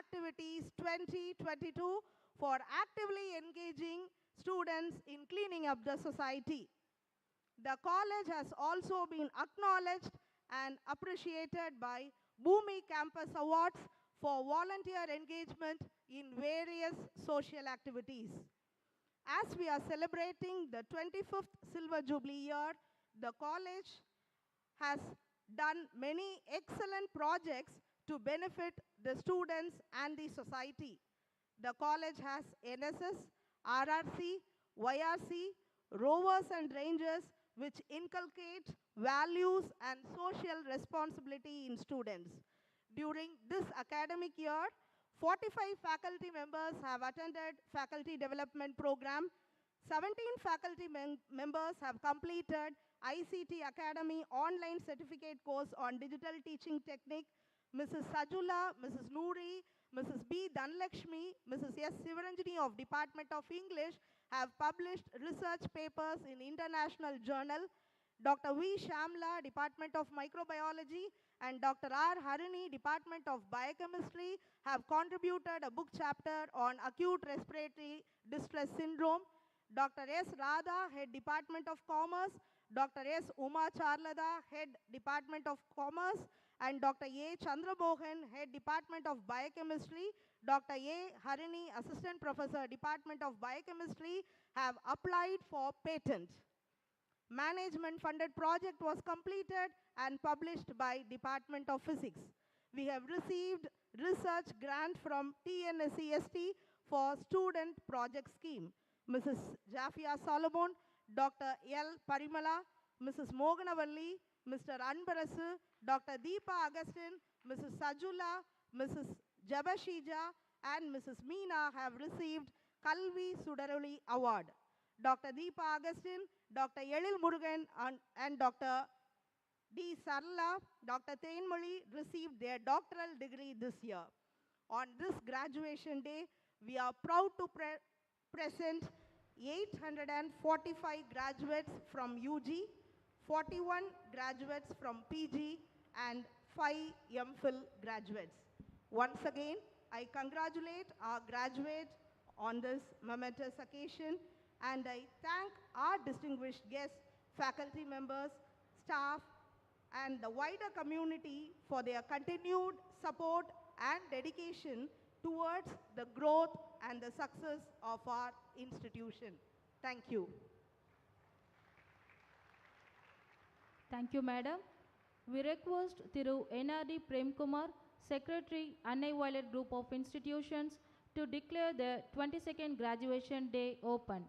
Activities 2022 for actively engaging students in cleaning up the society. The college has also been acknowledged and appreciated by Bhumi Campus Awards for volunteer engagement in various social activities. As we are celebrating the 25th Silver Jubilee year, the college has done many excellent projects to benefit the students and the society. The college has NSS, RRC, YRC, Rovers and Rangers, which inculcate values and social responsibility in students. During this academic year, 45 faculty members have attended faculty development program. 17 faculty members have completed ICT Academy online certificate course on digital teaching technique. Mrs. Sajula, Mrs. Noori, Mrs. B. Dhanlakshmi, Mrs. S. Sivaranjani of Department of English have published research papers in international journal. Dr. V. Shamla, Department of Microbiology, and Dr. R. Harini, Department of Biochemistry, have contributed a book chapter on acute respiratory distress syndrome. Dr. S. Radha, Head Department of Commerce, Dr. S. Uma Charlada, Head Department of Commerce, and Dr. A. Chandramohan, Head Department of Biochemistry, Dr. A. Harini, Assistant Professor, Department of Biochemistry, have applied for patent. Management funded project was completed and published by Department of Physics. We have received research grant from TNSEST for student project scheme. Mrs. Jafia Solomon, Dr. L. Parimala, Mrs. Moganavalli, Mr. Anbarasu, Dr. Deepa Agustin, Mrs. Sajula, Mrs. Jabashija, and Mrs. Meena have received Kalvi Sudaruli Award. Dr. Deepa Agustin, Dr. Elil Murugan, and Dr. D. Sarla, Dr. Thainmoli received their doctoral degree this year. On this graduation day, we are proud to present 845 graduates from UG, 41 graduates from PG, and 5 MPhil graduates. Once again, I congratulate our graduates on this momentous occasion, and I thank our distinguished guests, faculty members, staff, and the wider community for their continued support and dedication towards the growth and the success of our institution. Thank you. Thank you, Madam. We request Thiru NRD Prem Kumar, Secretary, Annai Violet Group of Institutions, to declare the 22nd Graduation Day open.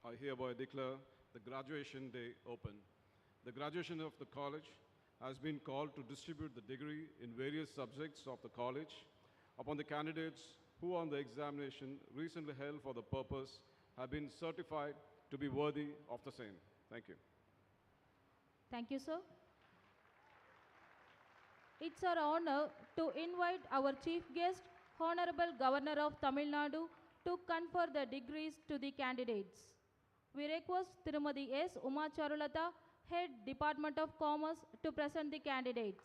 I hereby declare the graduation day open. The graduation of the college has been called to distribute the degree in various subjects of the college upon the candidates who on the examination recently held for the purpose have been certified to be worthy of the same. Thank you. Thank you, sir. It's our honor to invite our chief guest, Honorable Governor of Tamil Nadu, to confer the degrees to the candidates. We request Tirumadi S. Uma Charulata, Head Department of Commerce, to present the candidates.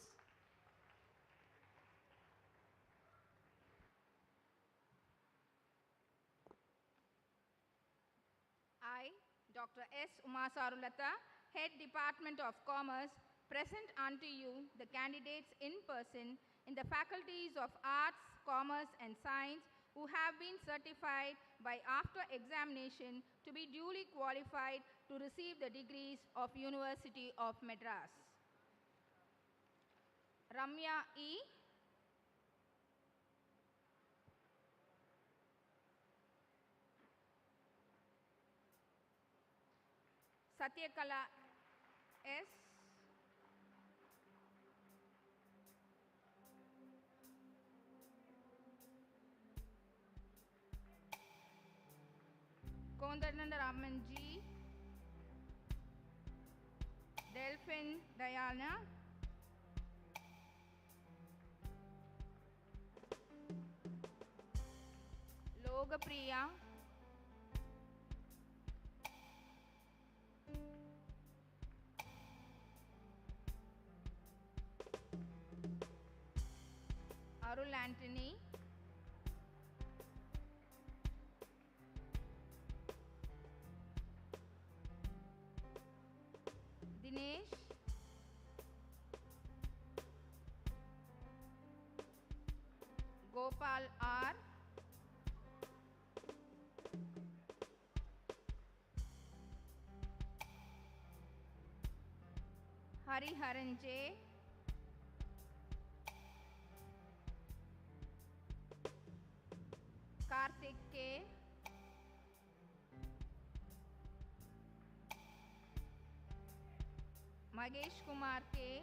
I, Dr. S. Uma Charulata, Head Department of Commerce, present unto you the candidates in person in the faculties of Arts, Commerce and Science who have been certified by after examination to be duly qualified to receive the degrees of University of Madras. Ramya E. Satyakala S. Kondananda Raman G. Delphin Diana. Logapriya. Arul Anthony, Dinesh, Gopal R, Hariharan J, Karthik K, Magesh Kumar K,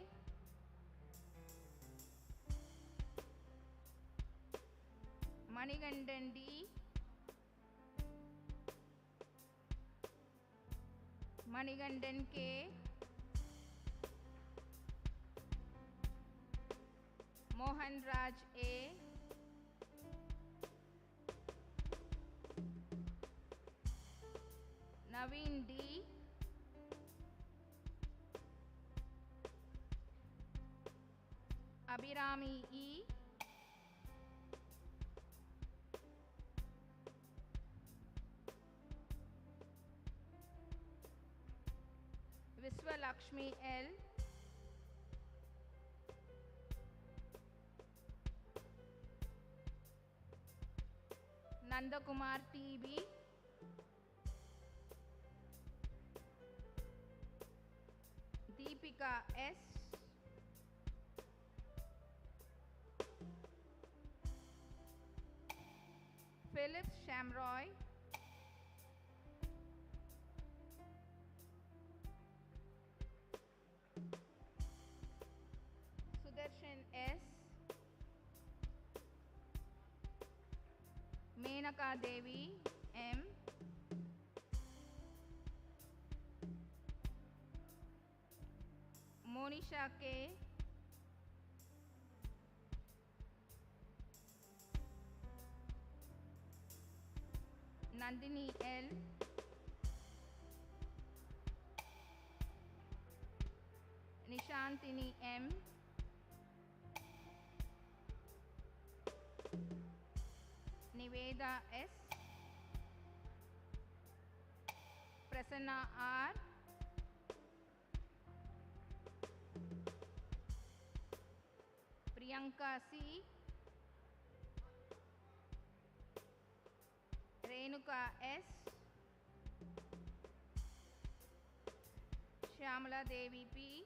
Manigandan D, Manigandan K, Mohan Raj A, Naveen D, Abhirami E, Viswalakshmi L, Nandakumar TB, Deepika S, Philip Shamroy, Sudarshan S, Menaka Devi M, Monisha K, Nandini L, Nishantini M, Niveda S, Prasanna R, Priyanka C, Renuka S, Shyamala Devi P,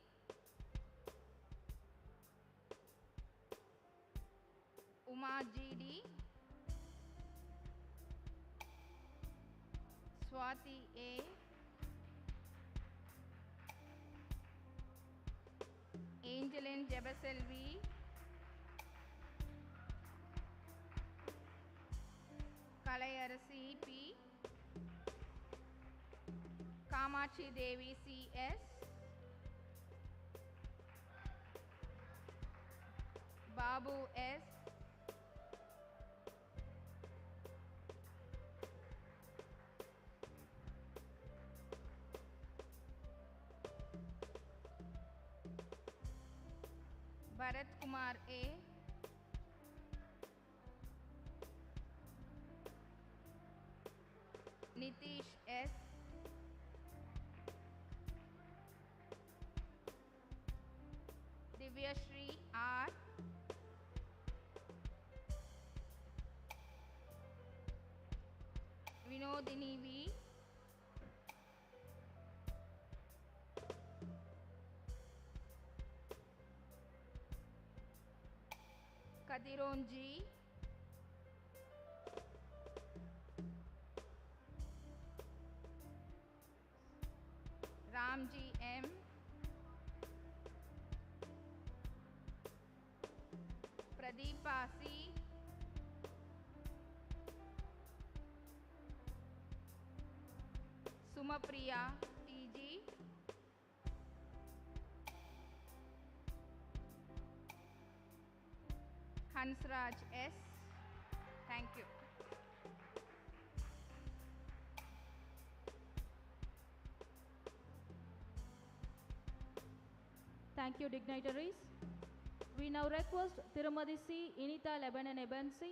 Uma GD, Swati A, Angeline Jebaselvi, Kalayarasi P, Kamachi Devi CS, Babu S, Bharat Kumar A, Nitish S, Divyashri R, Vinodini V, Kadiron G, Ramji M, Pradeepa C, Sumapriya TG, Hansraj S. Thank you. Thank you, dignitaries. We now request Tirumadi C. Inita Lebanon Ebensi,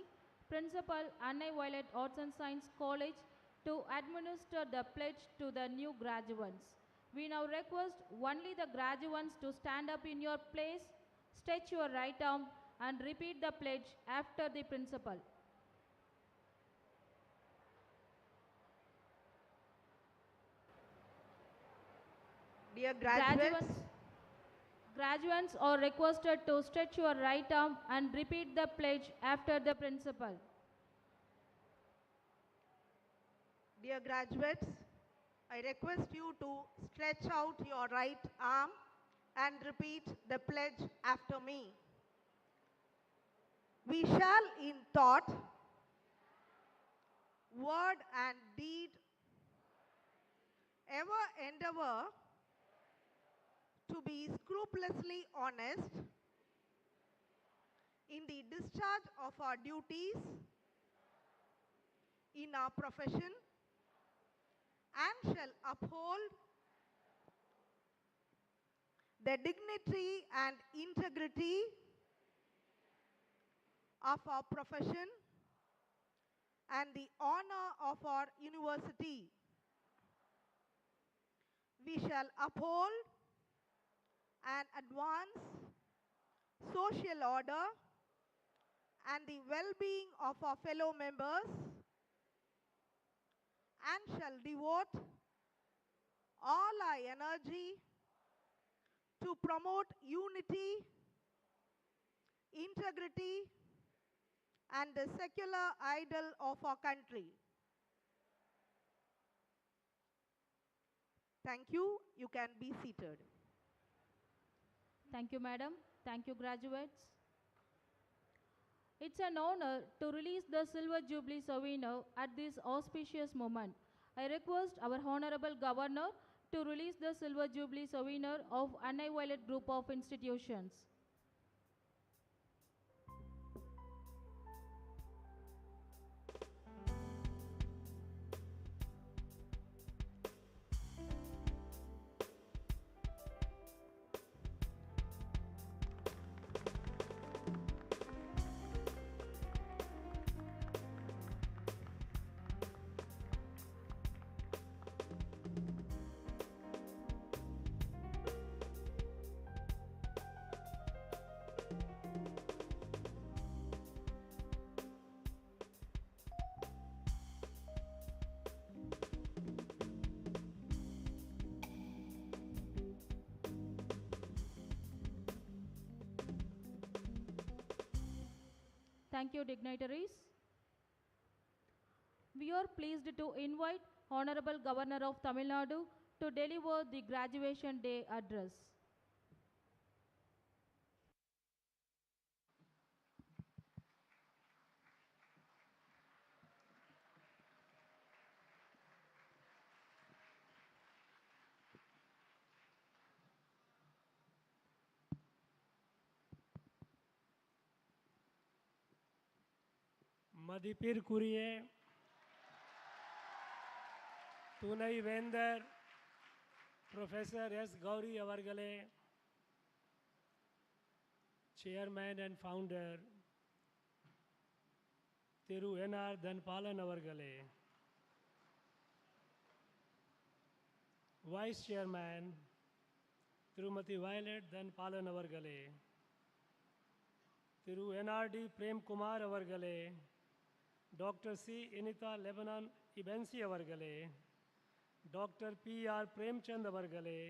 Principal, Annai Violet Arts and Science College, to administer the pledge to the new graduates. We now request only the graduates to stand up in your place, stretch your right arm, and repeat the pledge after the principal. Dear graduates, Graduates are requested to stretch your right arm and repeat the pledge after the principal. dear graduates, I request you to stretch out your right arm and repeat the pledge after me. We shall in thought, word and deed ever endeavor to be scrupulously honest in the discharge of our duties in our profession, and shall uphold the dignity and integrity of our profession and the honor of our university. We shall uphold and advance social order and the well-being of our fellow members, and shall devote all our energy to promote unity, integrity, and the secular ideal of our country. Thank you. You can be seated. Thank you, madam. Thank you, graduates. It's an honor to release the Silver Jubilee souvenir at this auspicious moment. I request our Honorable Governor to release the Silver Jubilee souvenir of Annai Violet Group of Institutions. Thank you, dignitaries. We are pleased to invite Honorable Governor of Tamil Nadu to deliver the graduation day address. மதிப்பிற்குரிய துணைவேந்தர் professor S Gowri அவர்களே, chairman and founder திரு N R Dhanpalan அவர்களே, vice chairman திருமதி Violet Dhanpalan அவர்களே, திரு N R T Premkumar அவர்களே, doctor C Initha லெபனான் இபென்சி அவர்களே, டாக்டர் பி ஆர் பிரேம்சந்த் அவர்களே,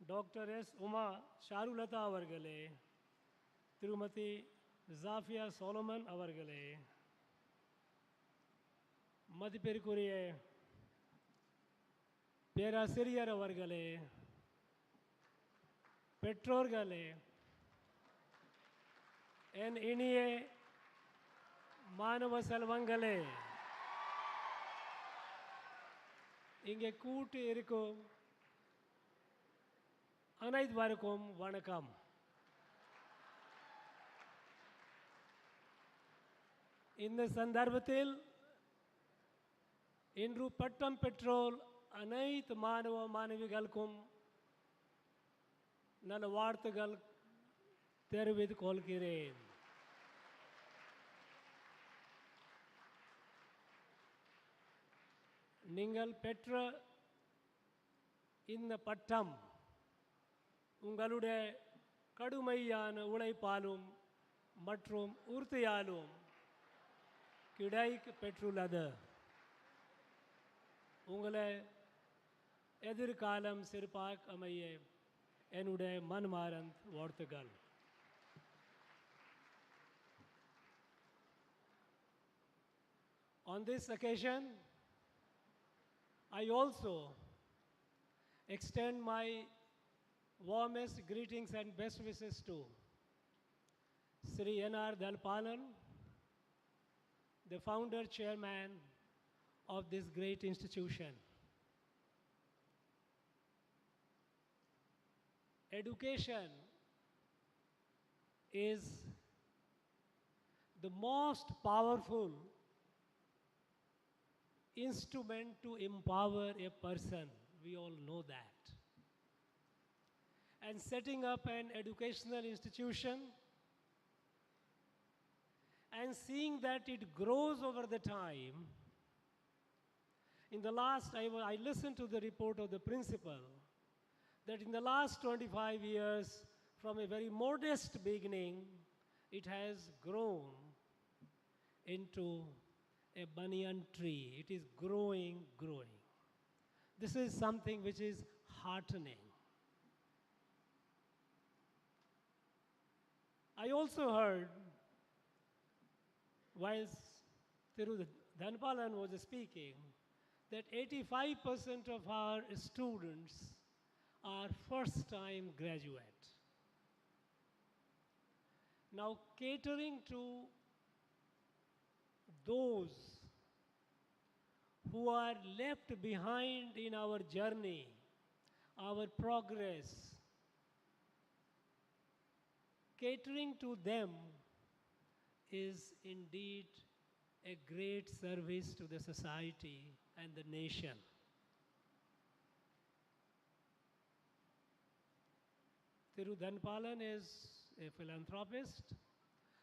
டாக்டர் எஸ் உமா ஷாருலதா அவர்களே, திருமதி ஜாஃபியா சோலமன் அவர்களே, மதிப்பிற்குரிய பேராசிரியர் அவர்களே, பெற்றோர்களே, என் இனிய மாணவ செல்வங்களே, இங்கே கூட்டி இருக்கும் அனைவருக்கும் வணக்கம். இந்த சந்தர்ப்பத்தில் இன்று பட்டம் பெற்றோர் அனைத்து மாணவ மாணவிகளுக்கும் நல்ல வாழ்த்துக்கள் தெரிவித்துக் கொள்கிறேன். நீங்கள் பெற்ற இந்த பட்டம் உங்களுடைய கடுமையான உழைப்பாலும் மற்றும் உறுதியாலும் கிடைக்கப் பெற்றுள்ளது. உங்களை எதிர்காலம் சிறப்பாக அமைய என்னுடைய மனமார்ந்த வாழ்த்துக்கள். On this occasion, I also extend my warmest greetings and best wishes to Sri N.R. Dalpalan, the founder chairman of this great institution. Education is the most powerful instrument to empower a person. We all know that. And setting up an educational institution and seeing that it grows over the time. In the last, I listened to the report of the principal that in the last 25 years, from a very modest beginning, it has grown into a banyan tree. It is growing. This is something which is heartening. I also heard, whilst Thiru Dhanpalan was speaking, that 85% of our students are first-time graduate. Now, catering to those who are left behind in our journey, our progress, catering to them is indeed a great service to the society and the nation. Thiru Dhanpalan is a philanthropist.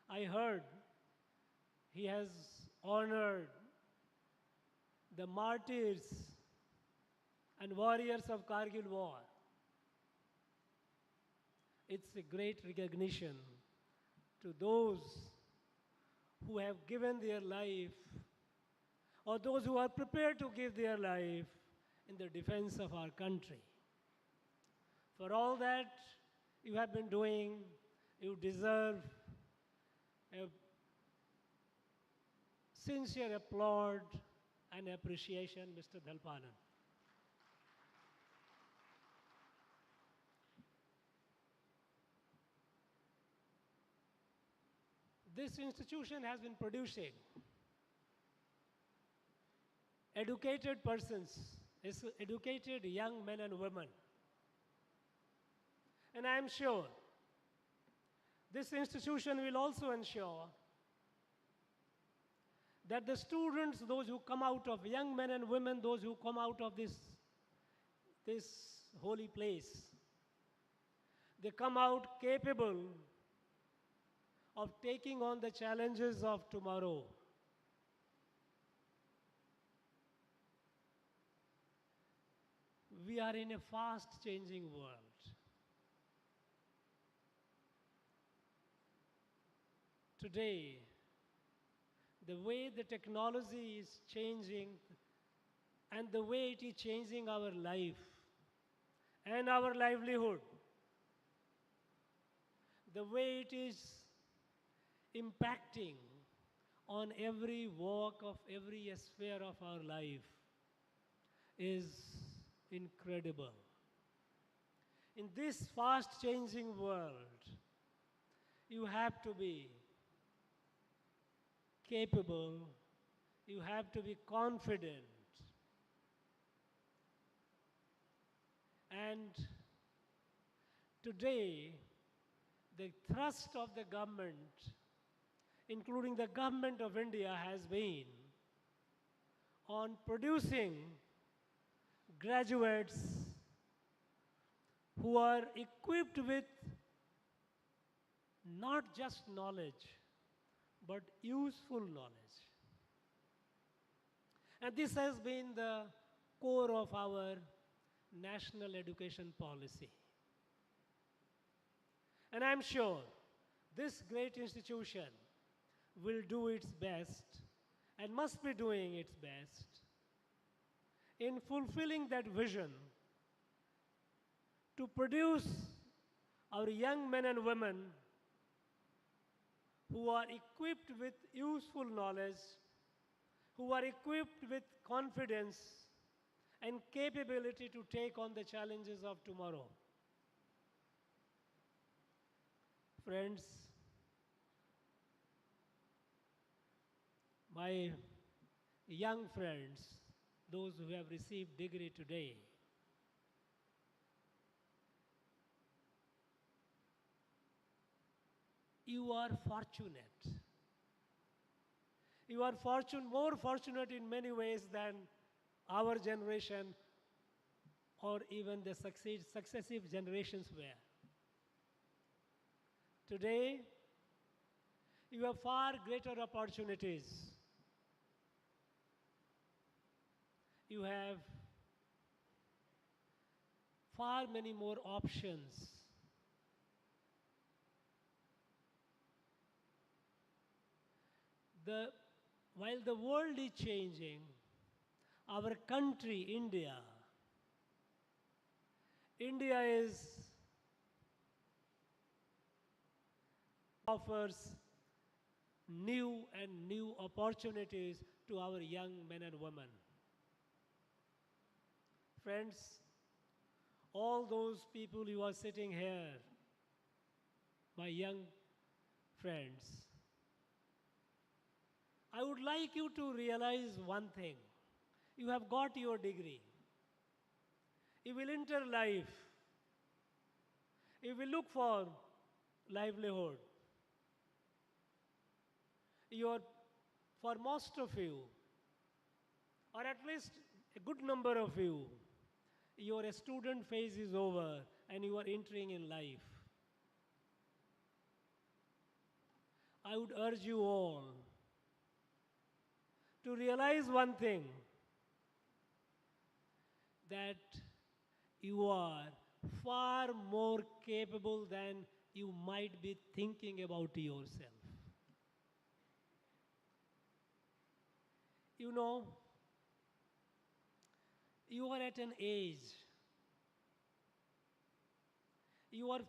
I heard he has honored the martyrs and warriors of Kargil war. It's a great recognition to those who have given their life or those who are prepared to give their life in the defense of our country. For all that you have been doing, you deserve a sincere applaud and appreciation, Mr. Dhalpalan. This institution has been producing educated persons, educated young men and women. And I am sure this institution will also ensure that the students, those who come out of, young men and women, those who come out of this holy place, they come out capable of taking on the challenges of tomorrow. We are in a fast-changing world. Today, the way the technology is changing and the way it is changing our life and our livelihood, the way it is impacting on every walk of every sphere of our life is incredible. In this fast-changing world, you have to be capable, you have to be confident, and today the thrust of the government, including the government of India, has been on producing graduates who are equipped with not just knowledge, but useful knowledge. And this has been the core of our national education policy. And I'm sure this great institution will do its best and must be doing its best in fulfilling that vision to produce our young men and women who are equipped with useful knowledge, who are equipped with confidence and capability to take on the challenges of tomorrow. Friends, my young friends, those who have received degree today, you are fortunate. You are more fortunate in many ways than our generation or even the successive generations were. Today, you have far greater opportunities. You have far many more options. While the world is changing, our country, India offers new and new opportunities to our young men and women. Friends, all those people who are sitting here, my young friends, I would like you to realize one thing. You have got your degree. You will enter life. You will look for livelihood. For most of you, or at least a good number of you, your student phase is over and you are entering in life. I would urge you all to realize one thing, that you are far more capable than you might be thinking about yourself. You know, you are at an age, you are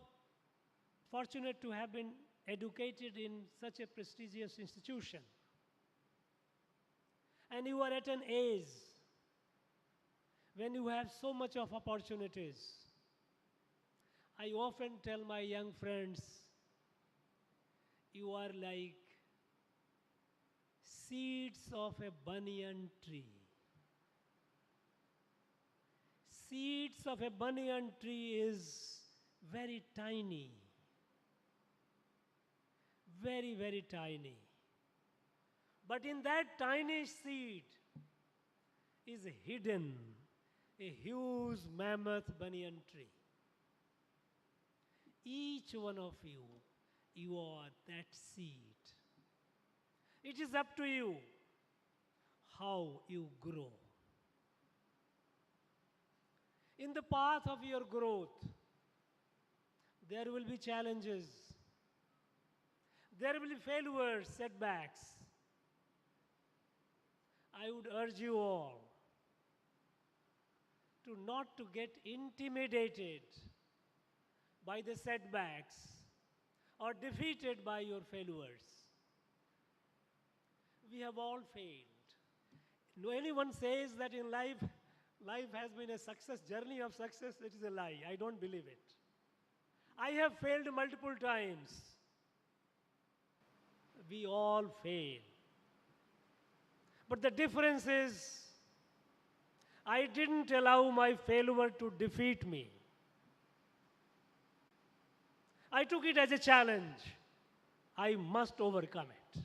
fortunate to have been educated in such a prestigious institution. And you are at an age when you have so much of opportunities. I often tell my young friends, you are like seeds of a banyan tree. Seeds of a banyan tree is very tiny, very, very tiny. But in that tiny seed is hidden a huge mammoth banyan tree. Each one of you, you are that seed. It is up to you how you grow. In the path of your growth, there will be challenges. There will be failures, setbacks. I would urge you all not to get intimidated by the setbacks or defeated by your failures. We have all failed. No anyone says that in life has been a success, journey of success, it is a lie. I don't believe it. I have failed multiple times. We all fail. But the difference is, I didn't allow my failure to defeat me. I took it as a challenge. I must overcome it.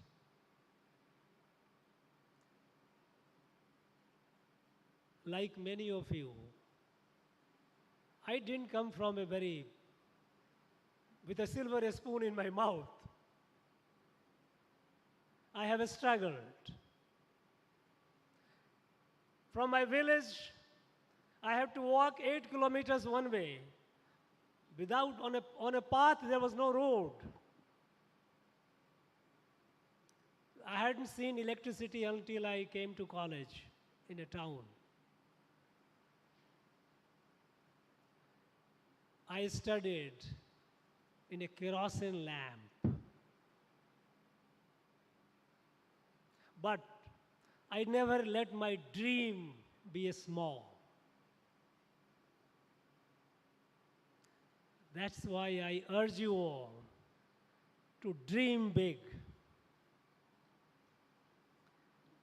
Like many of you, I didn't come from a very with a silver spoon in my mouth. I have struggled. From my village, I have to walk 8 kilometers one way. On a path, there was no road. I hadn't seen electricity until I came to college in a town. I studied in a kerosene lamp. But I never let my dream be small. That's why I urge you all to dream big.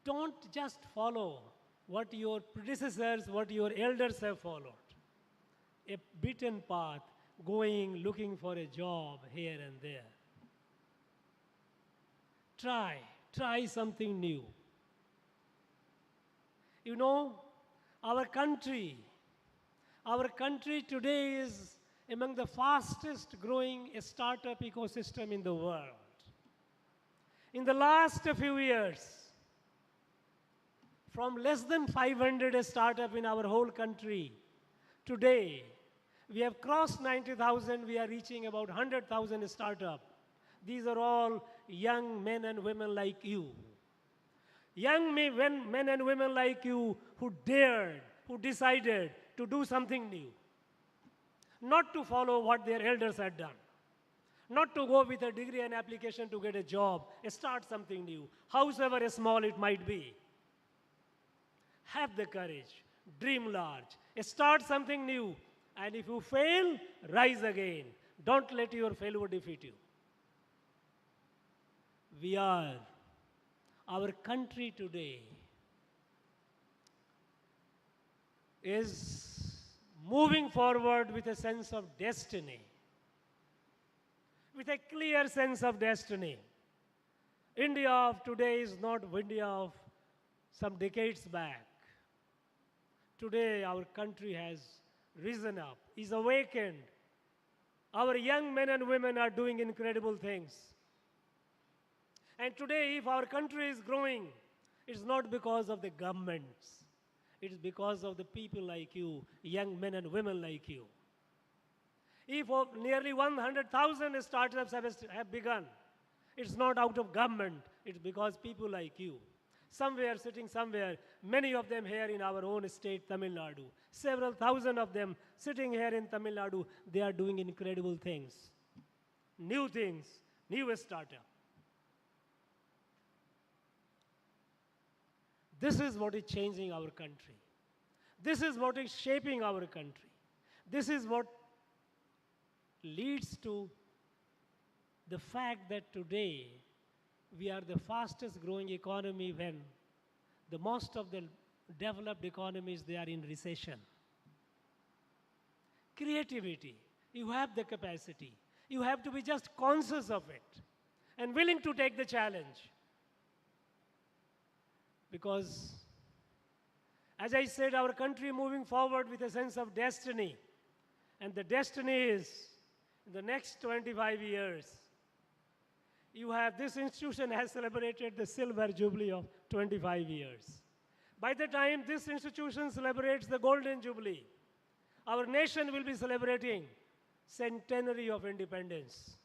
Don't just follow what your predecessors, what your elders have followed. A beaten path, looking for a job here and there. Try something new. You know, our country today is among the fastest growing startup ecosystem in the world. In the last few years, from less than 500 startups in our whole country, today we have crossed 90,000, we are reaching about 100,000 startups. These are all young men and women like you. Young men and women like you who dared, who decided to do something new. Not to follow what their elders had done. Not to go with a degree and application to get a job, start something new, howsoever small it might be. Have the courage, dream large, start something new, and if you fail, rise again. Don't let your failure defeat you. Our country today is moving forward with a sense of destiny, with a clear sense of destiny. India of today is not India of some decades back. Today, our country has risen up, is awakened. Our young men and women are doing incredible things. And today, if our country is growing, it's not because of the governments. It's because of the people like you, young men and women like you. If nearly 100,000 startups have begun, it's not out of government, it's because people like you. Sitting somewhere, many of them here in our own state, Tamil Nadu. Several thousand of them sitting here in Tamil Nadu, they are doing incredible things. New startup. This is what is changing our country. This is what is shaping our country. This is what leads to the fact that today we are the fastest growing economy when the most of the developed economies, they are in recession. Creativity, you have the capacity. You have to be just conscious of it and willing to take the challenge. Because, as I said, our country moving forward with a sense of destiny. And the destiny is, in the next 25 years, this institution has celebrated the silver jubilee of 25 years. By the time this institution celebrates the golden jubilee, our nation will be celebrating centenary of independence.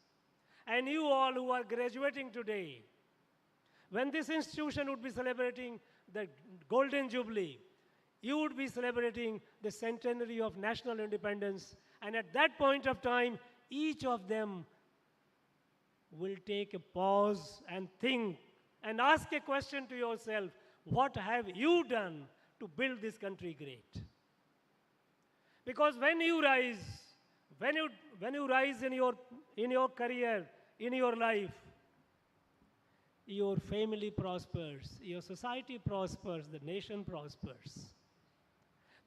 And you all who are graduating today, when this institution would be celebrating the golden jubilee, you would be celebrating the centenary of national independence. And at that point of time, each of them will take a pause and think and ask a question to yourself, what have you done to build this country great? Because when you rise in your career, in your life, your family prospers, your society prospers, the nation prospers.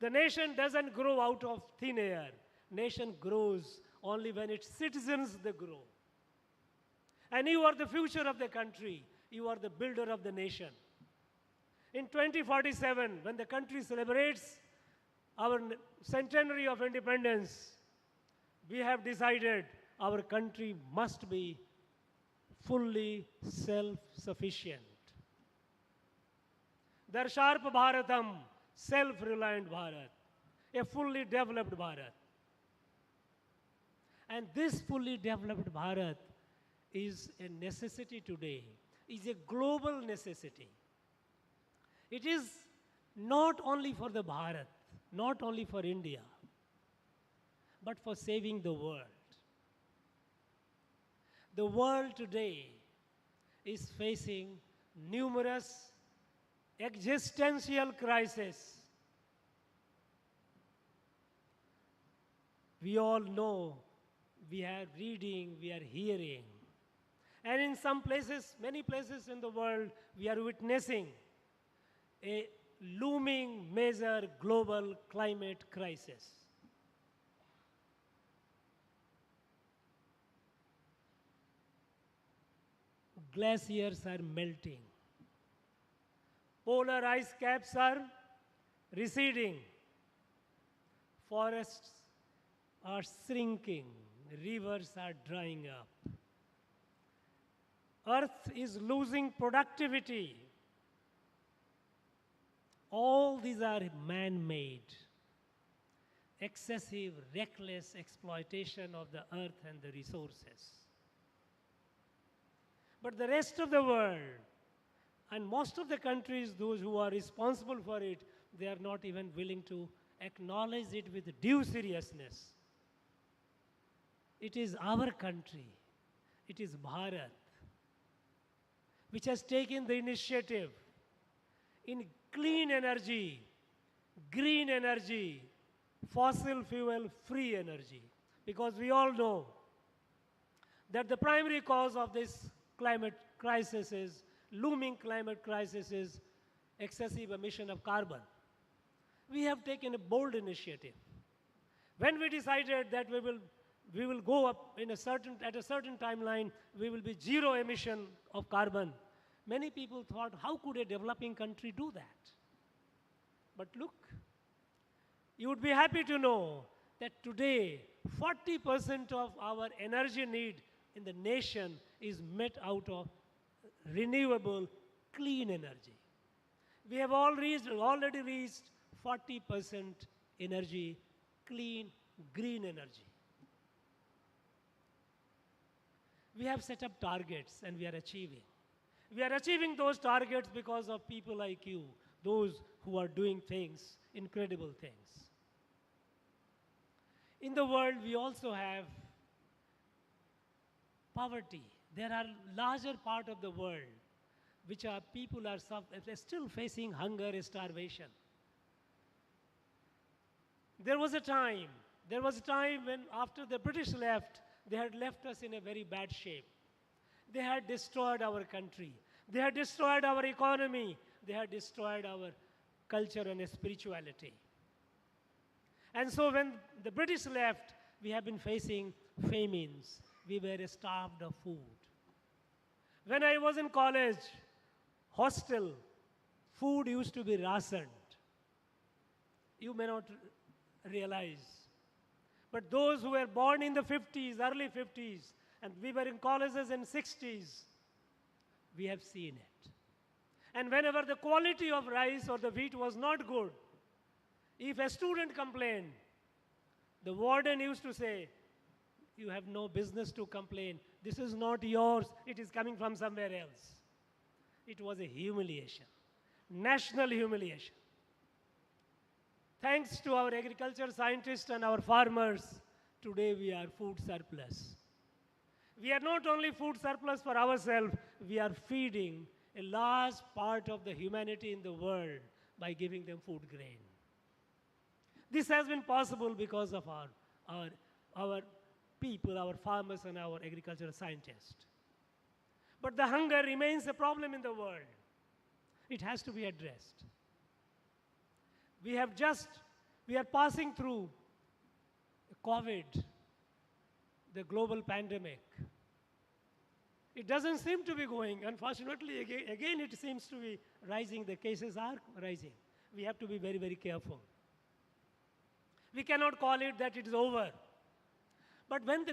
The nation doesn't grow out of thin air. Nation grows only when its citizens, they grow. And you are the future of the country. You are the builder of the nation. In 2047, when the country celebrates our centenary of independence, we have decided our country must be fully self-sufficient. Darsharp Bharatam, self-reliant Bharat, a fully developed Bharat. And this fully developed Bharat is a necessity today, is a global necessity. It is not only for the Bharat, not only for India, but for saving the world. The world today is facing numerous existential crises. We all know, we are reading, we are hearing. And in some places, many places in the world, we are witnessing a looming major global climate crisis. Glaciers are melting. Polar ice caps are receding. Forests are shrinking. Rivers are drying up. Earth is losing productivity. All these are man-made. Excessive, reckless exploitation of the earth and the resources. But the rest of the world, and most of the countries, those who are responsible for it, they are not even willing to acknowledge it with due seriousness. It is our country, it is Bharat, which has taken the initiative in clean energy, green energy, fossil fuel free energy. Because we all know that the primary cause of this climate crisis is, looming climate crisis is excessive emission of carbon. We have taken a bold initiative. When we decided that we will go up at a certain timeline, we will be zero emission of carbon. Many people thought, how could a developing country do that? But look, you would be happy to know that today, 40% of our energy need in the nation is met out of renewable, clean energy. We have already reached 40% energy, clean, green energy. We have set up targets and we are achieving. We are achieving those targets because of people like you, those who are doing things, incredible things. In the world, we also have poverty. There are larger part of the world which are people are still facing hunger, starvation. There was a time when after the British left, they had left us in a very bad shape. They had destroyed our country. They had destroyed our economy. They had destroyed our culture and spirituality. And so when the British left, we have been facing famines. We were starved of food. When I was in college, hostel, food used to be rationed. You may not realize. But those who were born in the 50s, early 50s, and we were in colleges in 60s, we have seen it. And whenever the quality of rice or the wheat was not good, if a student complained, the warden used to say, you have no business to complain. This is not yours. It is coming from somewhere else. It was a humiliation, national humiliation. Thanks to our agriculture scientists and our farmers, today we are food surplus. We are not only food surplus for ourselves, we are feeding a large part of the humanity in the world by giving them food grain. This has been possible because of our people, our farmers and our agricultural scientists. But the hunger remains a problem in the world. It has to be addressed. We are passing through COVID, the global pandemic. It doesn't seem to be going. Unfortunately, again it seems to be rising. The cases are rising. We have to be very, very careful. We cannot call it that it is over. But when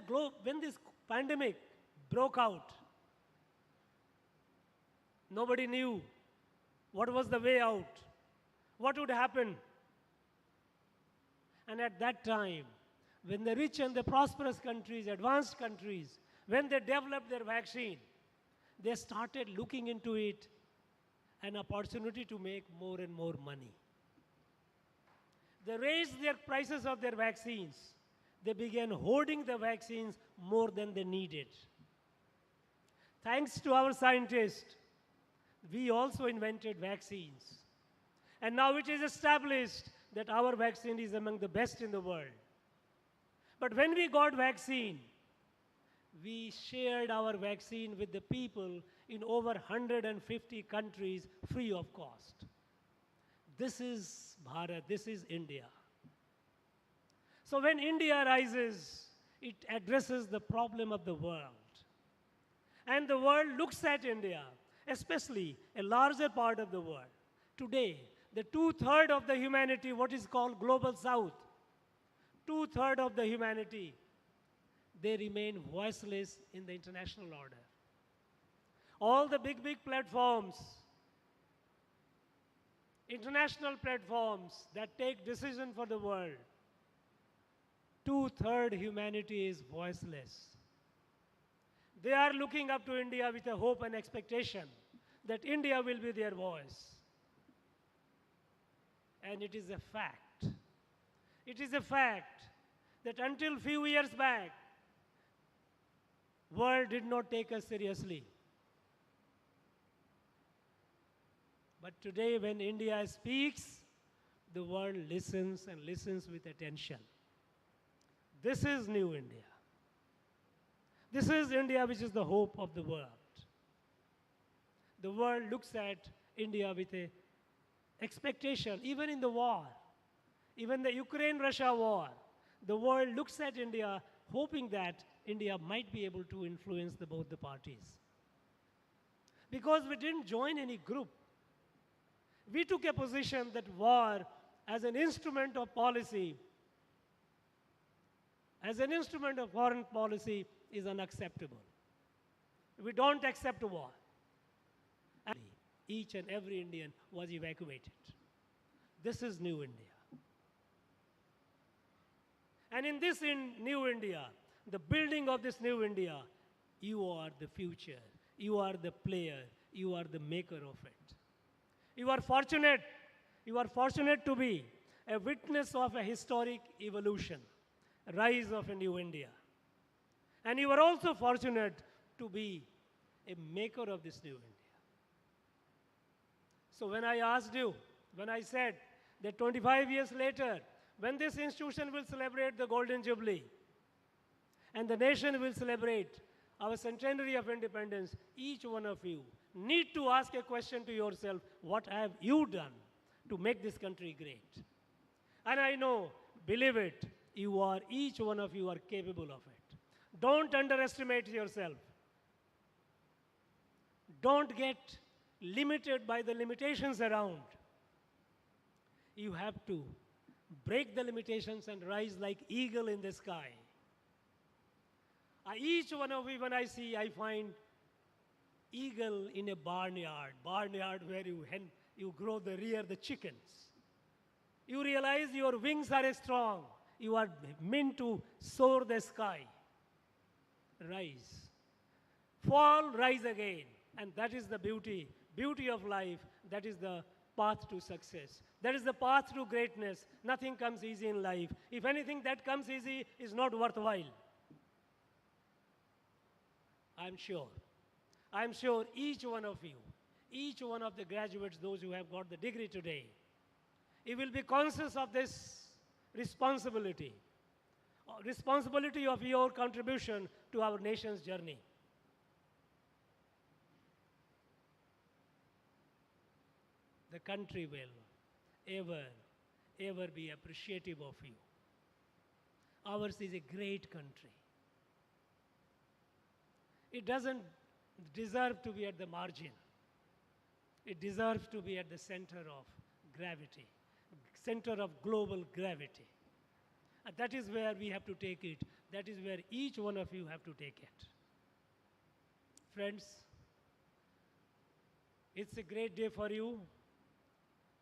this pandemic broke out, nobody knew what was the way out, what would happen. And at that time, when the rich and the prosperous countries, advanced countries, when they developed their vaccine, they started looking into it an opportunity to make more and more money. They raised their prices of their vaccines. They began hoarding the vaccines more than they needed. Thanks to our scientists, we also invented vaccines. And now it is established that our vaccine is among the best in the world. But when we got vaccine, we shared our vaccine with the people in over 150 countries free of cost. This is Bharat, this is India. So when India rises, it addresses the problem of the world. And the world looks at India, especially a larger part of the world. Today, the 2/3 of the humanity, what is called global south, 2/3 of the humanity, they remain voiceless in the international order. All the big platforms, international platforms that take decision for the world, 2/3 humanity is voiceless. They are looking up to India with a hope and expectation that India will be their voice. And it is a fact. It is a fact that until few years back, world did not take us seriously. But today when India speaks, the world listens and listens with attention. This is new India. This is India which is the hope of the world. The world looks at India with a expectation, even in the war, even the Ukraine-Russia war, the world looks at India hoping that India might be able to influence both the parties. Because we didn't join any group. We took a position that war as an instrument of policy, as an instrument of foreign policy is unacceptable. We don't accept war. And each and every Indian was evacuated. This is new India. And in this new India, the building of this new India, you are the future. You are the player. You are the maker of it. You are fortunate to be a witness of a historic evolution, rise of a new India. And you are also fortunate to be a maker of this new India. So when I asked you, when I said that 25 years later, when this institution will celebrate the Golden Jubilee, and the nation will celebrate our centenary of independence, each one of you need to ask a question to yourself, what have you done to make this country great? And I know, believe it, each one of you are capable of it. Don't underestimate yourself. Don't get limited by the limitations around. You have to break the limitations and rise like eagle in the sky. Each one of you, when I see, I find eagle in a barnyard where you grow the chickens. You realize your wings are strong. You are meant to soar the sky. Rise. Fall, rise again. And that is the beauty of life. That is the path to success. That is the path to greatness. Nothing comes easy in life. If anything that comes easy is not worthwhile. I'm sure each one of you, each one of the graduates, those who have got the degree today, you will be conscious of this responsibility of your contribution to our nation's journey. The country will ever be appreciative of you. Ours is a great country. It doesn't deserve to be at the margin. It deserves to be at the center of gravity, center of global gravity. That is where we have to take it. That is where each one of you have to take it. Friends, it's a great day for you,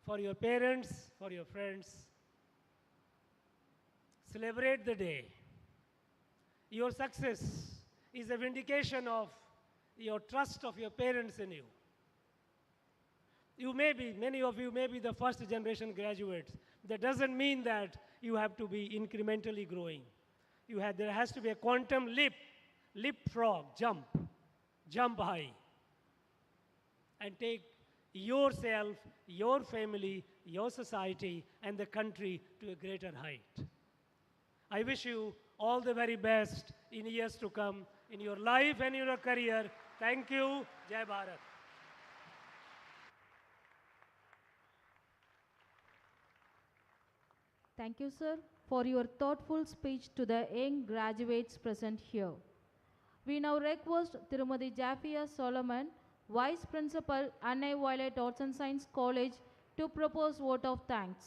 for your parents, for your friends. Celebrate the day. Your success is a vindication of your trust of your parents in you. Many of you may be the first generation graduates. That doesn't mean that you have to be incrementally growing. There has to be a quantum leapfrog, jump high, and take yourself, your family, your society, and the country to a greater height. I wish you all the very best in years to come, in your life and in your career. Thank you. Jai Bharat. Thank you, sir, for your thoughtful speech to the young graduates present here. We now request Tirumadi Jafia Solomon, Vice Principal, Annai Violet Arts and Science College, to propose vote of thanks.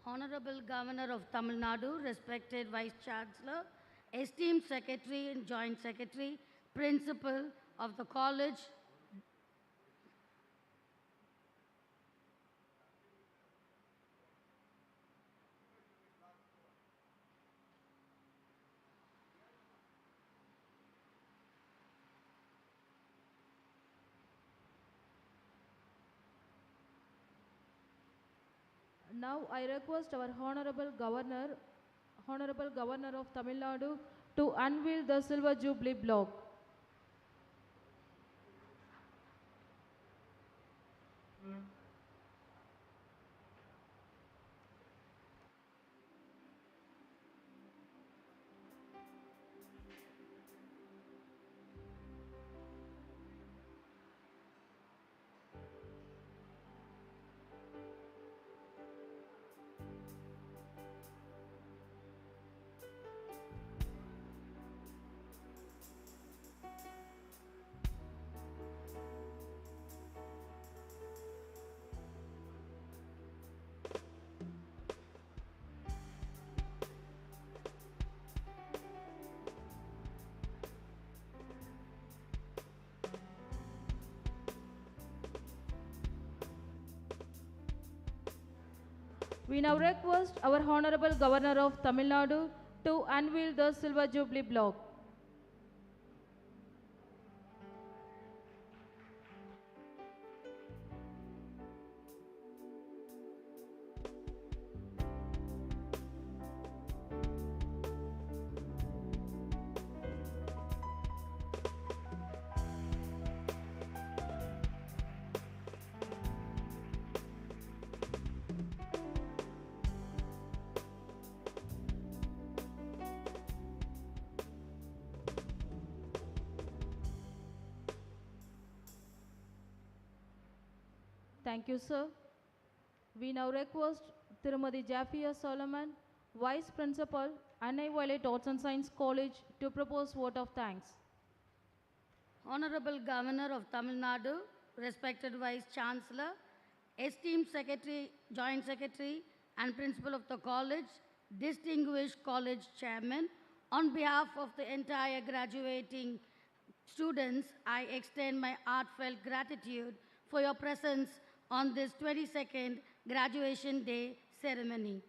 Honorable Governor of Tamil Nadu, respected Vice Chancellor, esteemed Secretary and Joint Secretary, Principal of the College, Now I request our Honorable Governor of Tamil Nadu, to unveil the Silver Jubilee block. We now request our Honorable Governor of Tamil Nadu to unveil the Silver Jubilee block. Thank you, sir. We now request Tirumadi Jafia Solomon, Vice Principal, Annai Violet Arts and Science College, to propose vote of thanks. Honorable Governor of Tamil Nadu, respected Vice Chancellor, esteemed Secretary, Joint Secretary and Principal of the College, distinguished College Chairman, on behalf of the entire graduating students, I extend my heartfelt gratitude for your presence on this 22nd Graduation Day ceremony.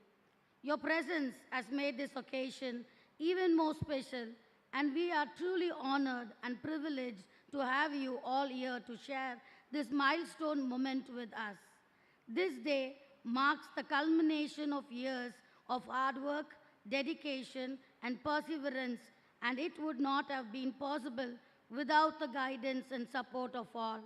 Your presence has made this occasion even more special, and we are truly honored and privileged to have you all here to share this milestone moment with us. This day marks the culmination of years of hard work, dedication, and perseverance, and it would not have been possible without the guidance and support of all.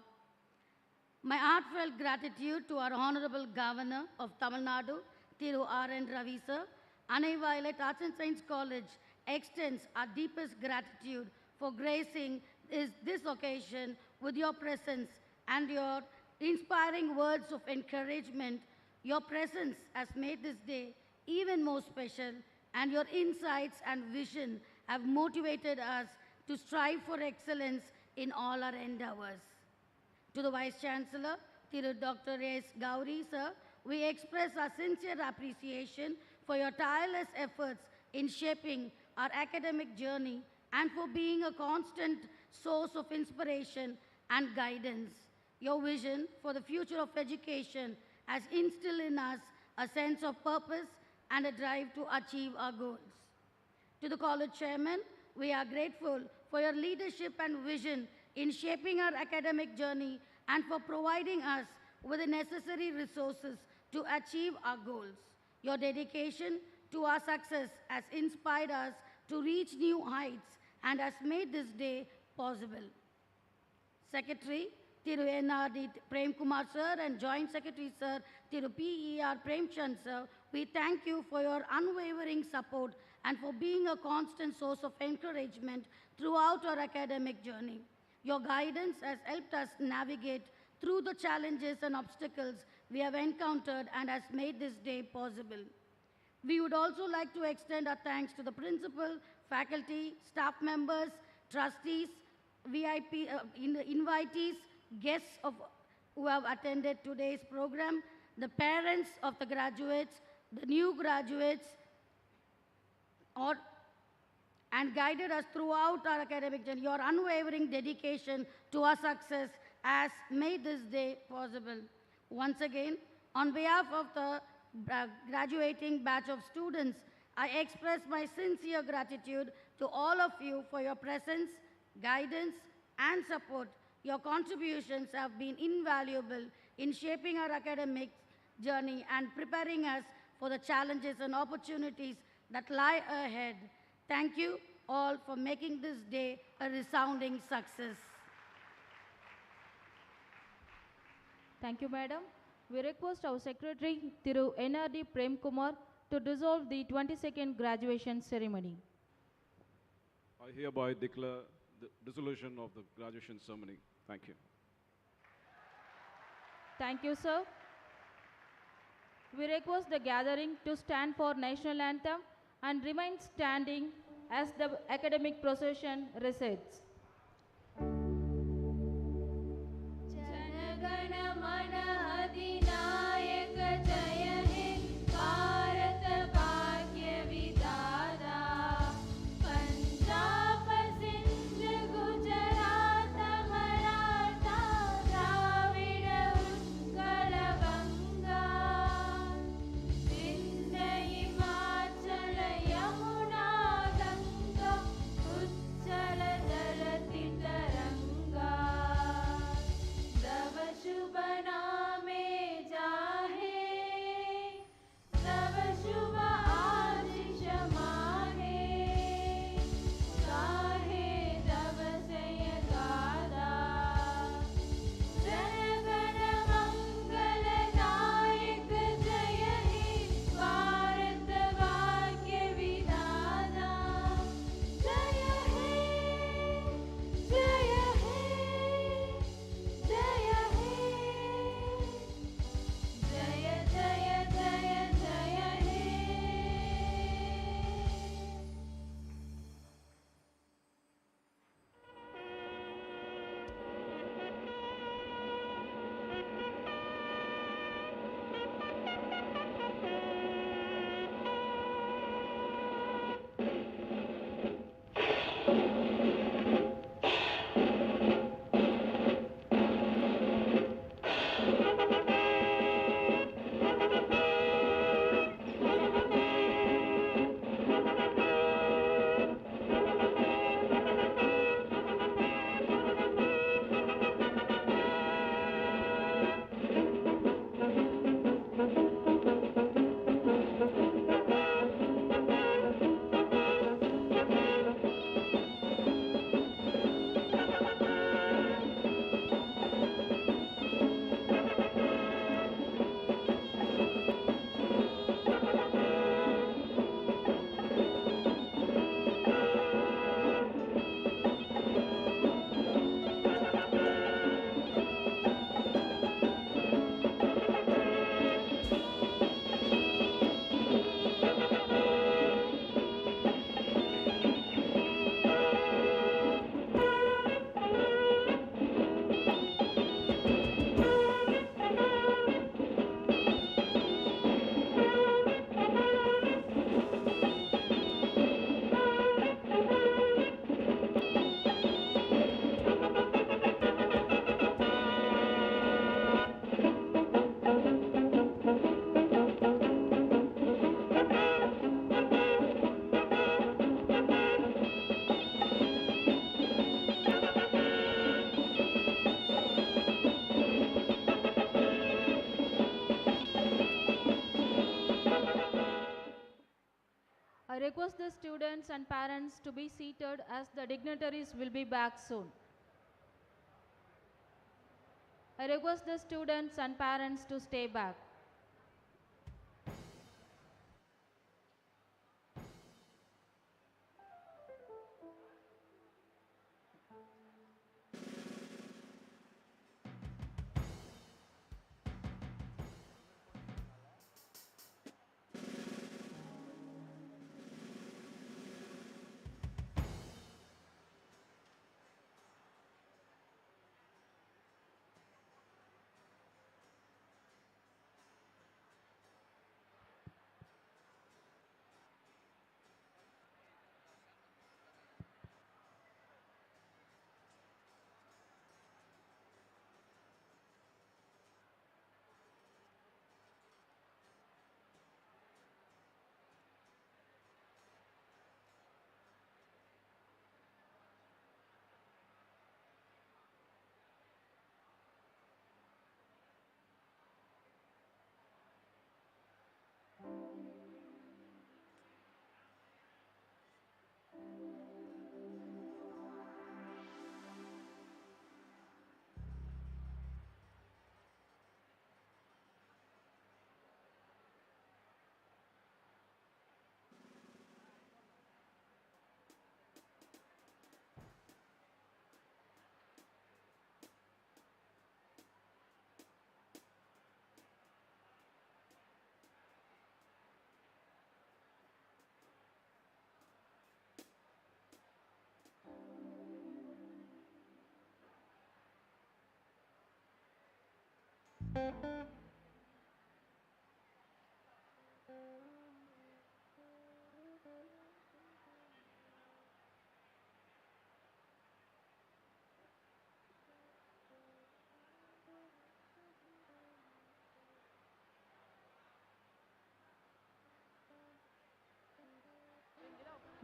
My heartfelt gratitude to our Honorable Governor of Tamil Nadu, Thiru R.N. Ravi sir, Annai Violet Arts and Science College extends our deepest gratitude for gracing this occasion with your presence and your inspiring words of encouragement. Your presence has made this day even more special, and your insights and vision have motivated us to strive for excellence in all our endeavors. To the Vice Chancellor, Thiru Dr. S. Gauri sir, we express our sincere appreciation for your tireless efforts in shaping our academic journey and for being a constant source of inspiration and guidance. Your vision for the future of education has instilled in us a sense of purpose and a drive to achieve our goals. To the college chairman, we are grateful for your leadership and vision in shaping our academic journey and for providing us with the necessary resources to achieve our goals. Your dedication to our success has inspired us to reach new heights and has made this day possible. Secretary Thiru NRD Prem Kumar Sir and Joint Secretary Sir Thiru PER Premchand Sir, we thank you for your unwavering support and for being a constant source of encouragement throughout our academic journey. Your guidance has helped us navigate through the challenges and obstacles we have encountered and has made this day possible. We would also like to extend our thanks to the principal, faculty, staff members, trustees, VIP, invitees, guests who have attended today's program, the parents of the graduates, the new graduates, and guided us throughout our academic journey. Your unwavering dedication to our success has made this day possible. Once again, on behalf of the graduating batch of students, I express my sincere gratitude to all of you for your presence, guidance, and support. Your contributions have been invaluable in shaping our academic journey and preparing us for the challenges and opportunities that lie ahead. Thank you all for making this day a resounding success. Thank you, Madam. We request our Secretary, Thiru NRD Prem Kumar, to dissolve the 22nd graduation ceremony. I hereby declare the dissolution of the graduation ceremony. Thank you. Thank you, sir. We request the gathering to stand for national anthem and remain standing as the academic procession recedes. Jala I request the students and parents to be seated as the dignitaries will be back soon. I request the students and parents to stay back.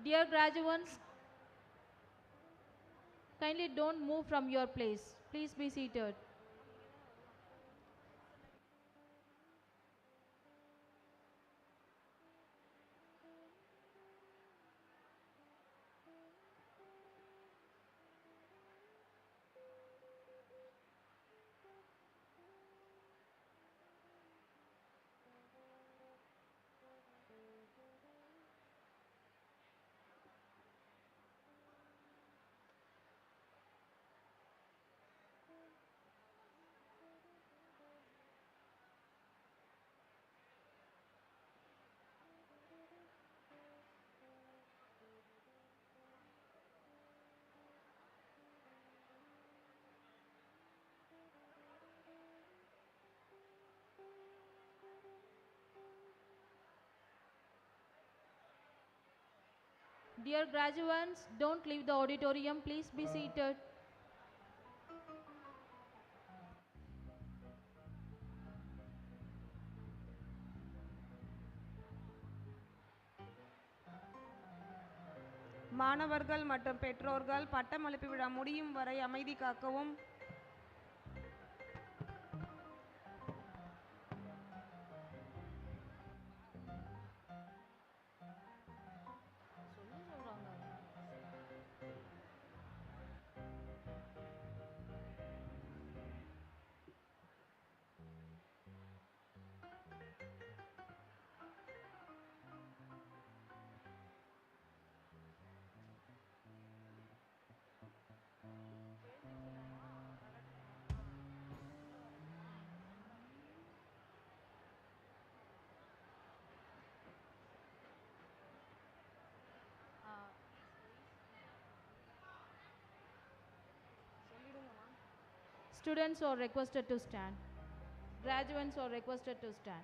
Dear graduates, kindly don't move from your place. Please be seated. Dear graduates, don't leave the auditorium. Please be seated. மாணவர்கள் மற்றும் பெற்றோர்கள் பட்டமளிப்பு விழா முடியும் வரை அமைதி காக்கவும். Students are requested to stand. Graduates are requested to stand.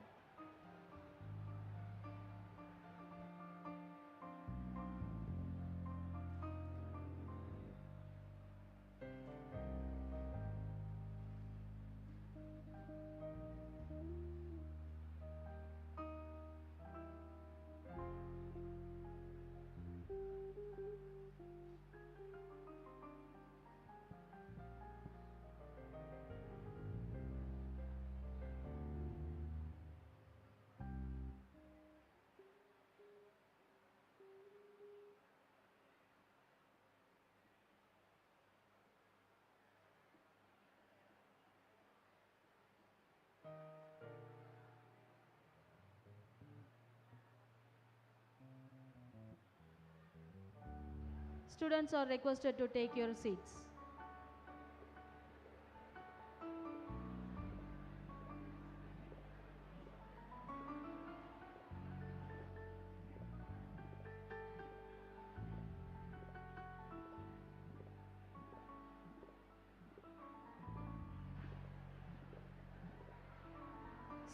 Students are requested to take your seats.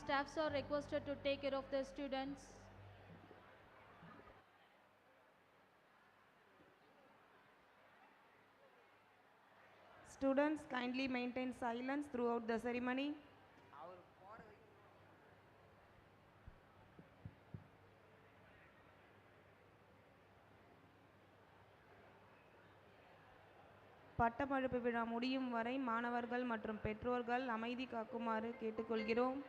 Staffs are requested to take care of their students. Students, kindly maintain silence throughout the ceremony. பட்டமளிப்பு விழா முடியும் வரை மாணவர்கள் மற்றும் பெற்றோர்கள் அமைதி காக்குமாறு கேட்டுக்கொள்கிறோம்.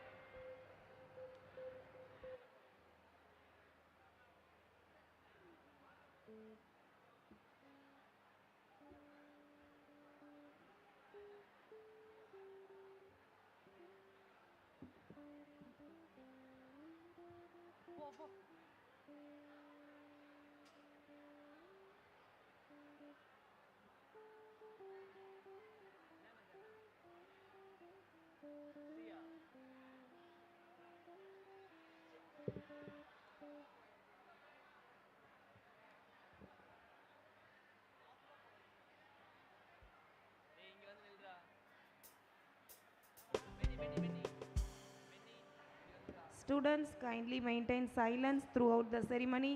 Students, kindly maintain silence throughout the ceremony.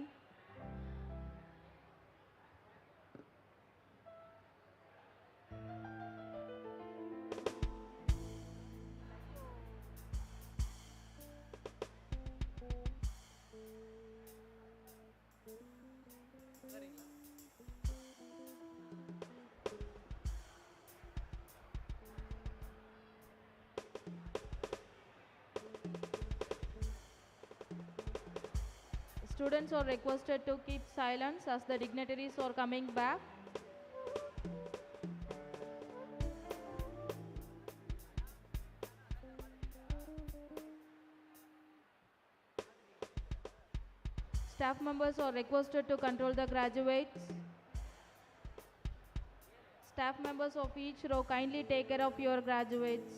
Students are requested to keep silence as the dignitaries are coming back. Staff members are requested to control the graduates. Staff members of each row, kindly take care of your graduates.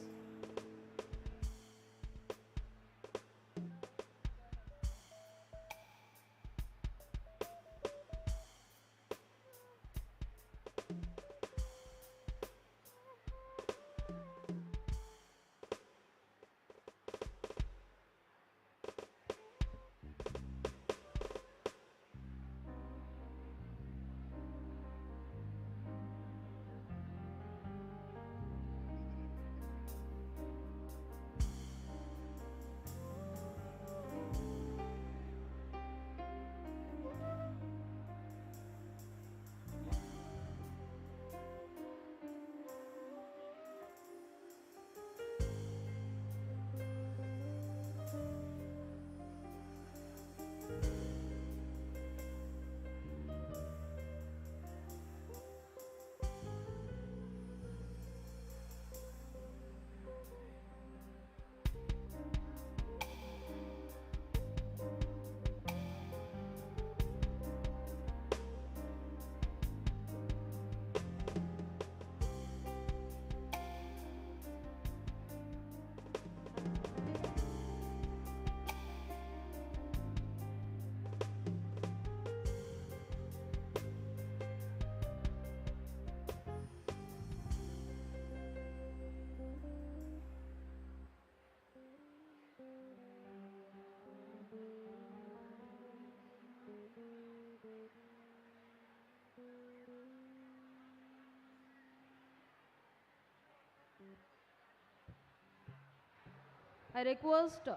I request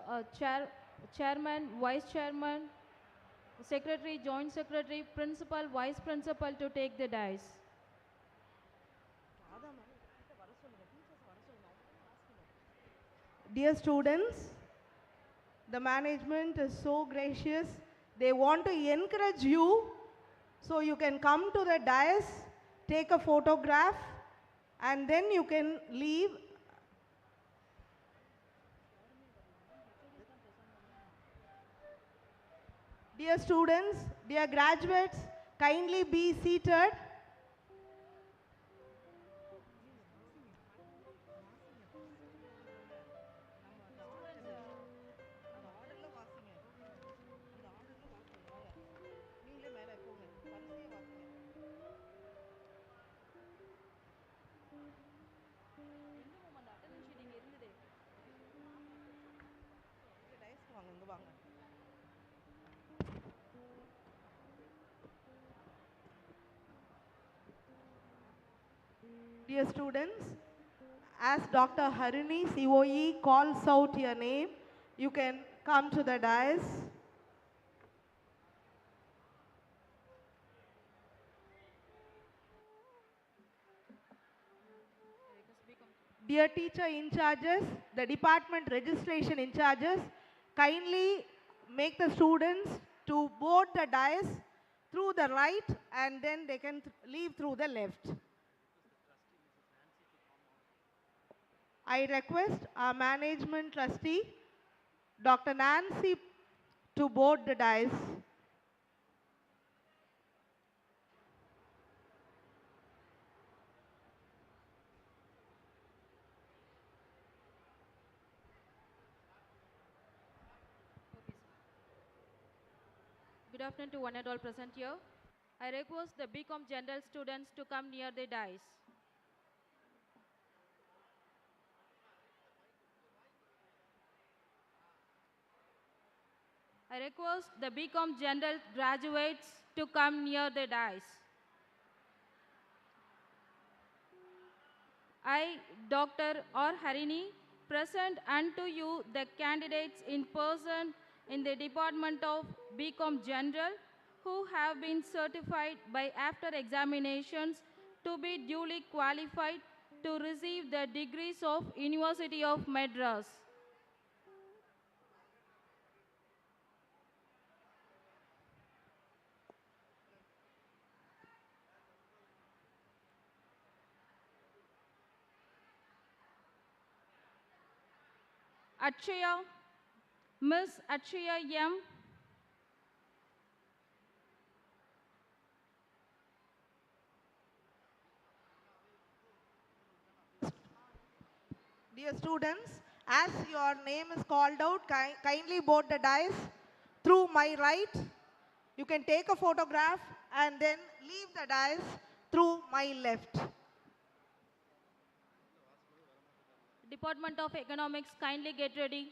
chairman, vice chairman, secretary, joint secretary, principal, vice principal to take the dais. Dear students, the management is so gracious. They want to encourage you, so you can come to the dais, take a photograph, and then you can leave. Dear students, dear graduates, kindly be seated. Dear students, as Dr. Harini COE calls out your name, you can come to the dais. Dear teacher in charges, the department registration in charges, kindly make the students to board the dais through the right and then they can leave through the left. I request our management trustee, Dr. Nancy, to board the dais. Good afternoon to one and all present here. I request the BCom General students to come near the dais. I request the BCom General graduates to come near the dais. I, Dr. R. Harini, present unto you the candidates in person in the Department of BCom General who have been certified by after examinations to be duly qualified to receive the degrees of University of Madras. Achaya, Miss Achaya M. Dear students, as your name is called out, kindly board the dais through my right. You can take a photograph and then leave the dais through my left. Department of Economics, kindly get ready.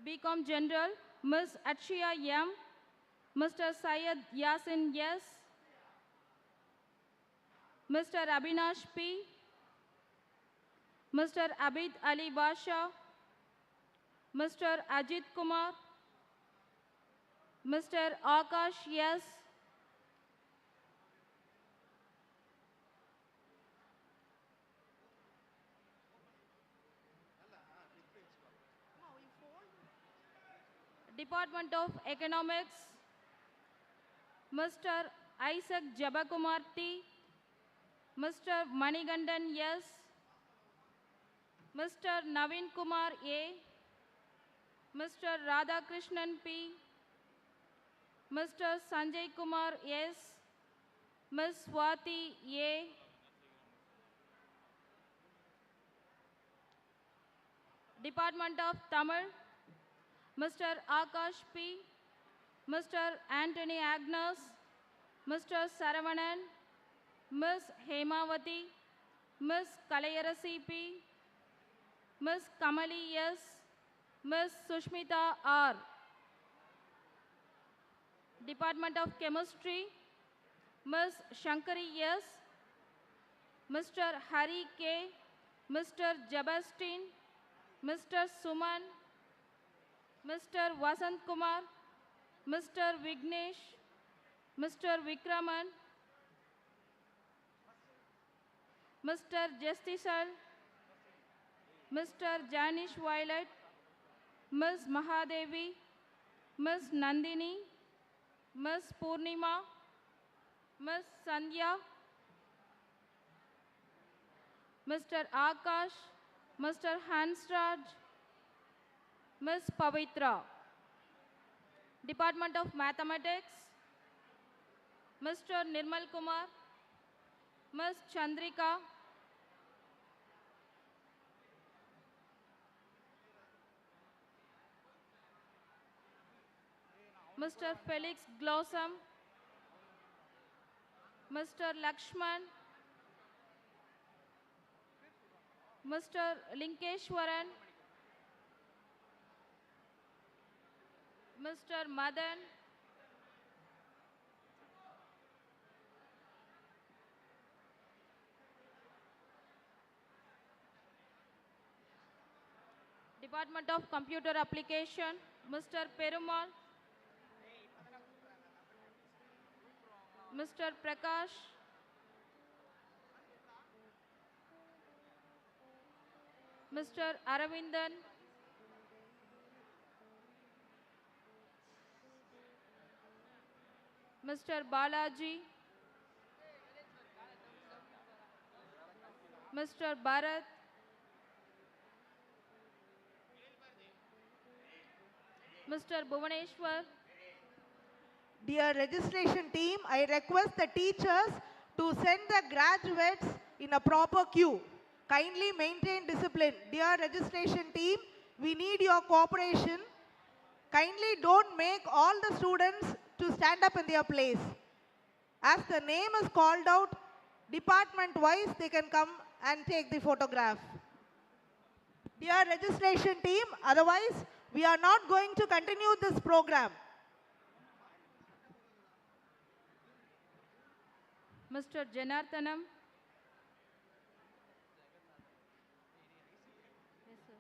BCom General, Ms. Achia M. Mr. Syed Yasin S. Mr. Abinash P. Mr. Abid Ali Basha. Mr. Ajit Kumar. Mr. Akash S. Department of Economics, Mr. Isaac Jabakumar T. Mr. Manigandan S. Mr. Navin Kumar A. Mr. Radhakrishnan P. Mr. Sanjay Kumar S. Ms. Swati A. Department of Tamil, Mr. Akash P. Mr. Anthony Agnes, Mr. Saravanan, Ms. Hemavati, Ms. Kalayarasi P. Ms. Kamali S. Ms. Sushmita R. Department of Chemistry, Ms. Shankari S. Mr. Hari K. Mr. Jabastin, Mr. Suman, Mr. Vasant Kumar, Mr. Vignesh, Mr. Vikraman, Mr. Justisal, Mr. Janish Violet, Ms. Mahadevi, Ms. Nandini, Ms. Purnima, Ms. Sandhya, Mr. Akash, Mr. Hansraj, Ms. Pavitra. Department of Mathematics, Mr. Nirmal Kumar, Ms. Chandrika, Mr. Felix Glossam, Mr. Lakshman, Mr. Linkeshwaran, Mr. Madan, Department of Computer Application, Mr. Perumal, Mr. Prakash, Mr. Aravindan, Mr. Balaji, Mr. Bharat, Mr. Bhuvaneshwar. Dear registration team, I request the teachers to send the graduates in a proper queue. Kindly maintain discipline. Dear registration team, we need your cooperation. Kindly don't make all the students to stand up in their place. As the name is called out, department-wise, they can come and take the photograph. Dear registration team, otherwise, we are not going to continue this program. Mr. Janardhanam. Yes, sir.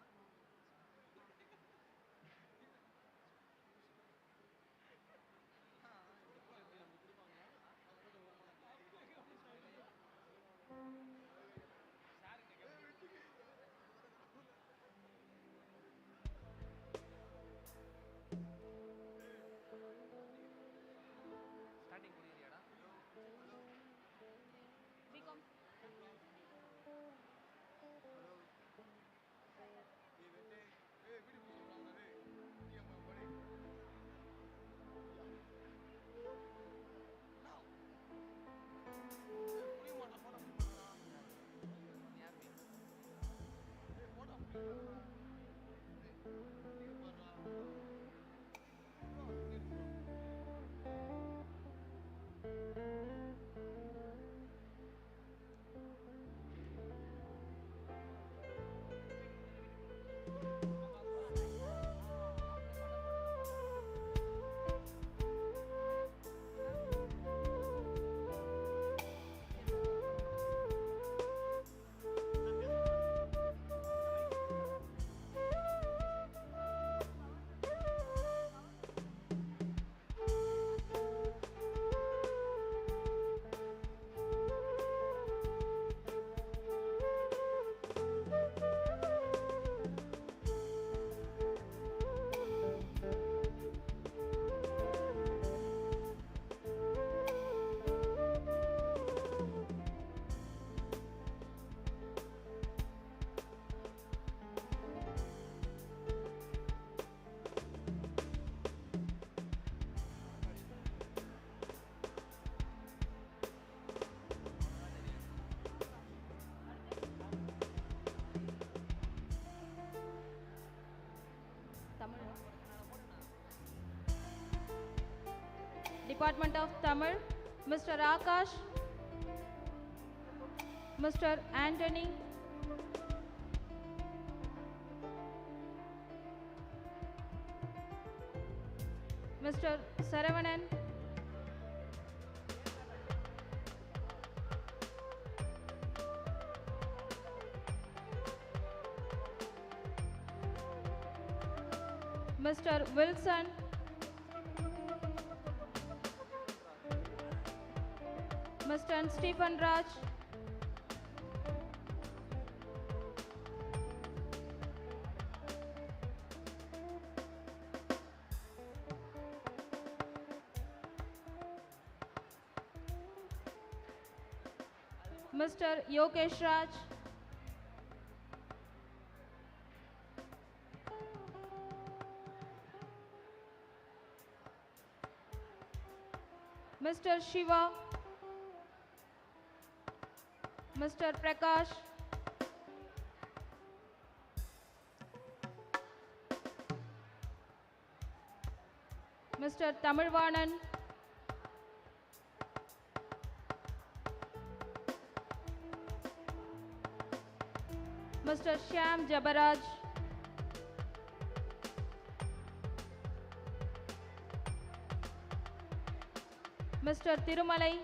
Department of Tamil, Mr. Akash, Mr. Anthony, Mr. Saravanan, Mr. Wilson, Mr. Stephen Raj, Mr. Yogesh Raj, Mr. Shiva, Mr. Prakash, Mr. Tamilvanan, Mr. Shyam Jabaraj, Mr. Tirumalai,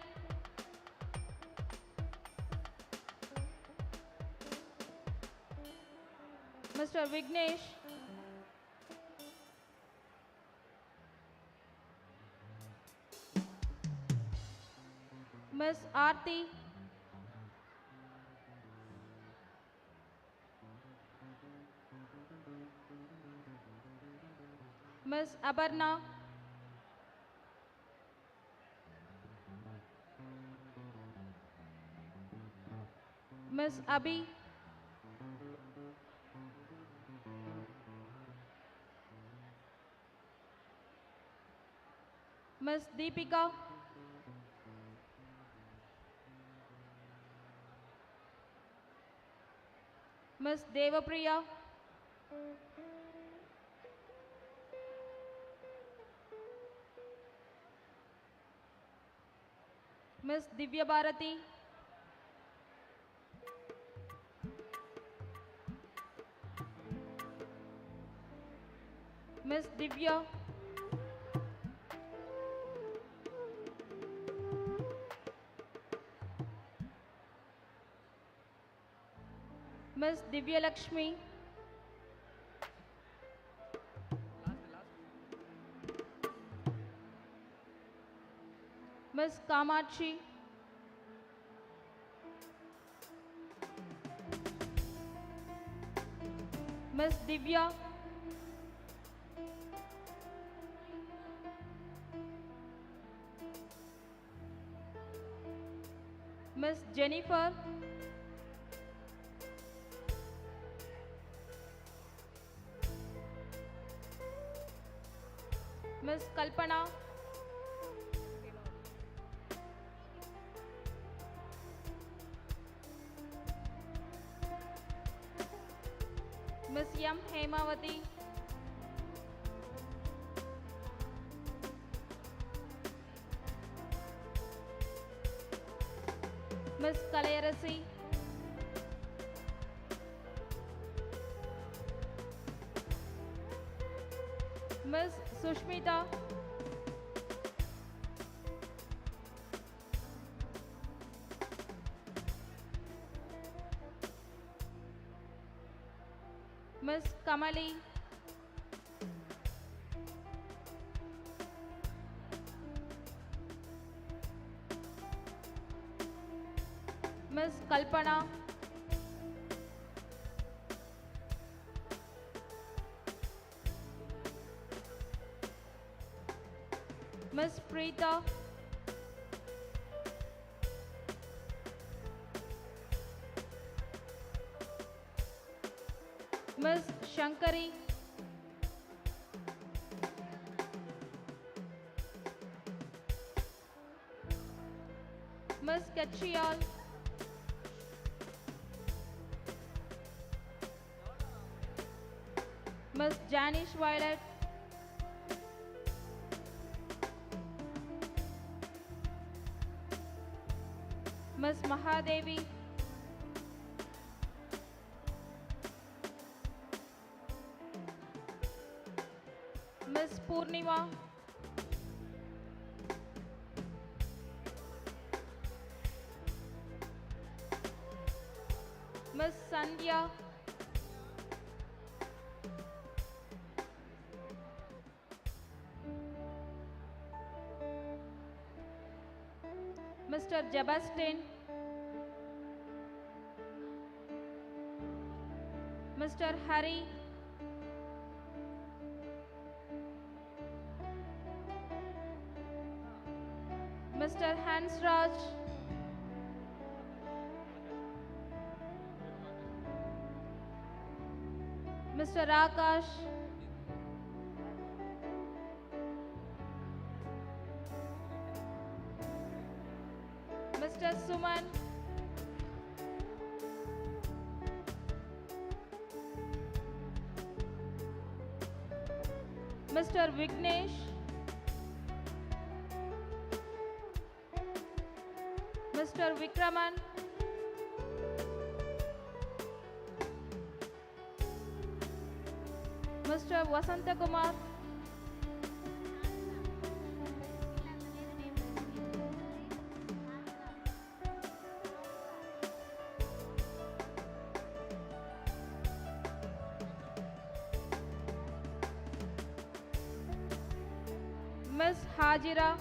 Mr. Vignesh, Miss Aarti, Miss Abarna, Miss Abhi, Miss Deepika, Miss Devapriya, Miss Divya Bharati, Miss Divya, Miss Divya Lakshmi, Miss Kamachi, Miss Divya, Miss Jennifer, Miss Kalpana, Miss M. Hemavati, Miss Kalayarasi, Miss Sushmita, Miss Kamali, Miss Kalpana, Miss Preeta, Miss Shankari, Miss Kachial, Miss Janish Violet, Miss Mahadevi, Miss Purnima, Miss Sandhya, Mr. Jabastin, Mr. Hari, Mr. Hansraj, Mr. Akash, Mr. Suman, Mr. Vignesh, Mr. Vikraman, Mr. Vasantakumar, Miss Hajira,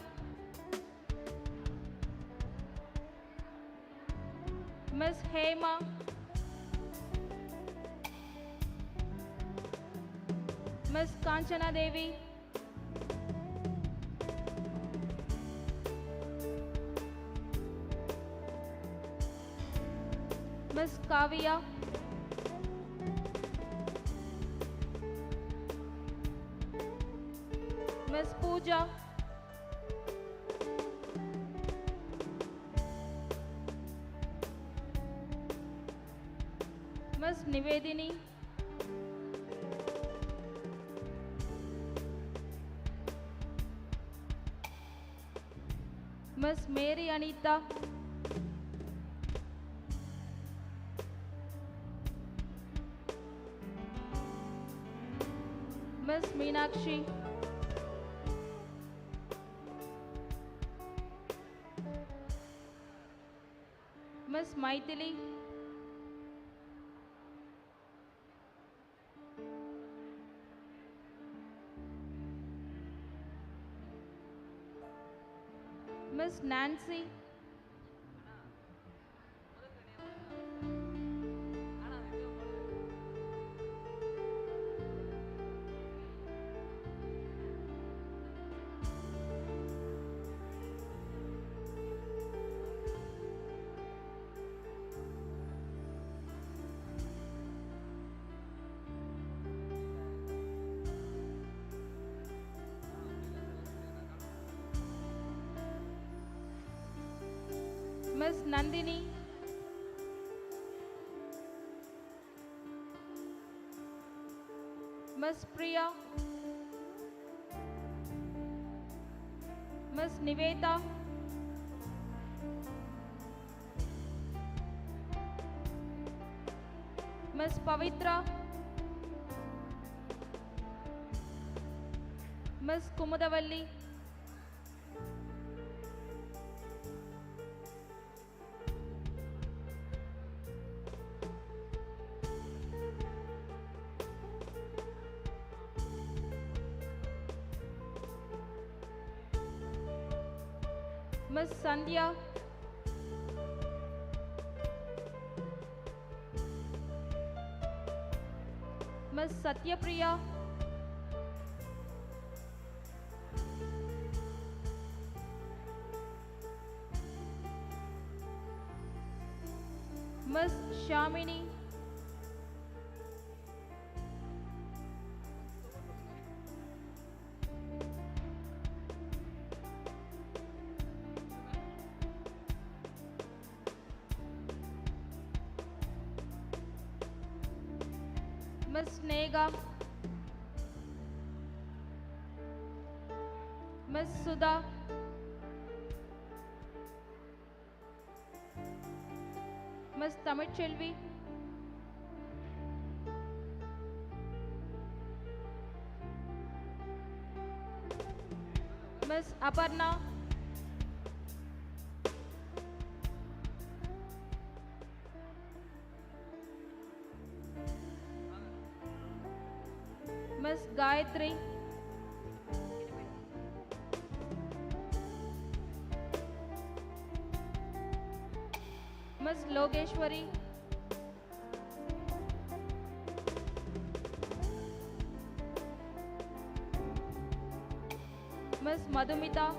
Miss Hema, Miss Kanchana Devi, Miss Kavya, Miss Pooja, Miss Nivedini, Miss Mary Anita, Miss Meenakshi, Miss Maithili, Miss Nancy, Miss Nandini, Miss Priya, Miss Niveta, Miss Pavitra, Miss Kumudavalli, Miss Sandhya, Miss Satyapriya, Miss Shamini, Miss Nega, Miss Sudha, Miss Tamilchelvi, Miss Aparna, Miss Gayatri, Miss Logeshwari, Miss Madhumita,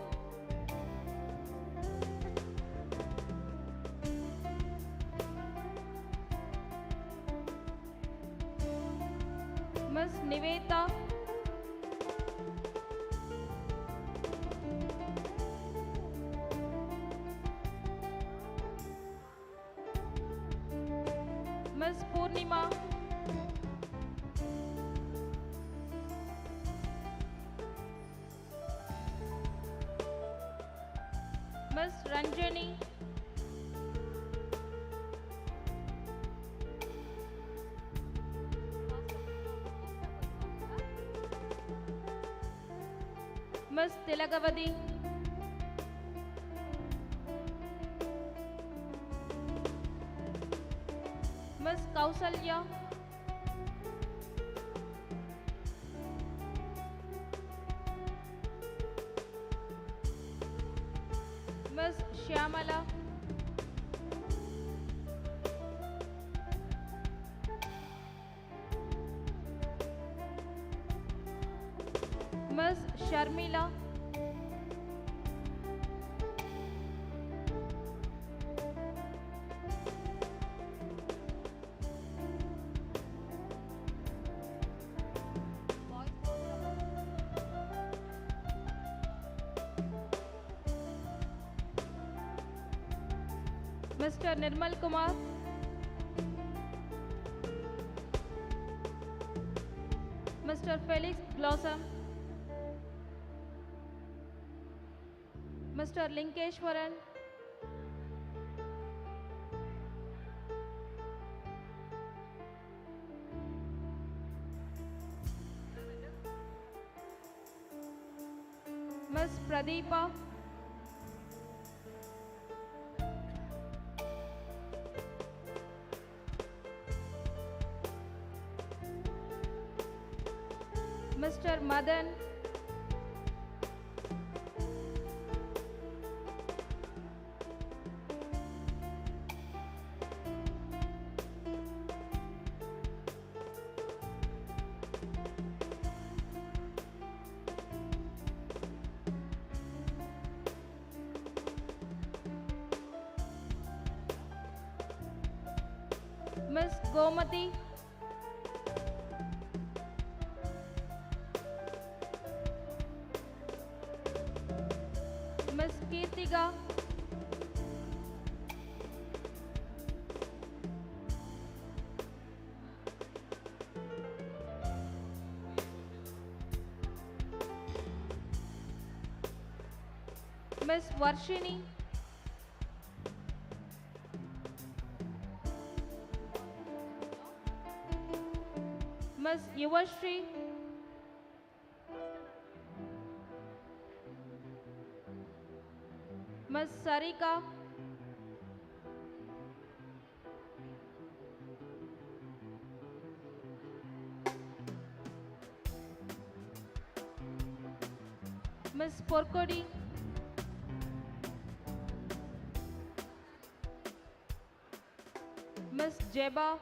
Miss Niveta, Miss Purnima, Miss Ranjani, Miss Tilagavadi, Miss Kausalya, Miss Shyamala, Sharmila, Mr. Nirmal Kumar, Mr. Felix Blossom, Mr. Linkeshwaran, Ms. Pradeepa, Mr. Madan, Ms. Gomati, Ms. Kirtiga, Ms. Varshini, Ms. Yuvashri, Ms. Sarika, Ms. Porkodi, Ms. Jeba,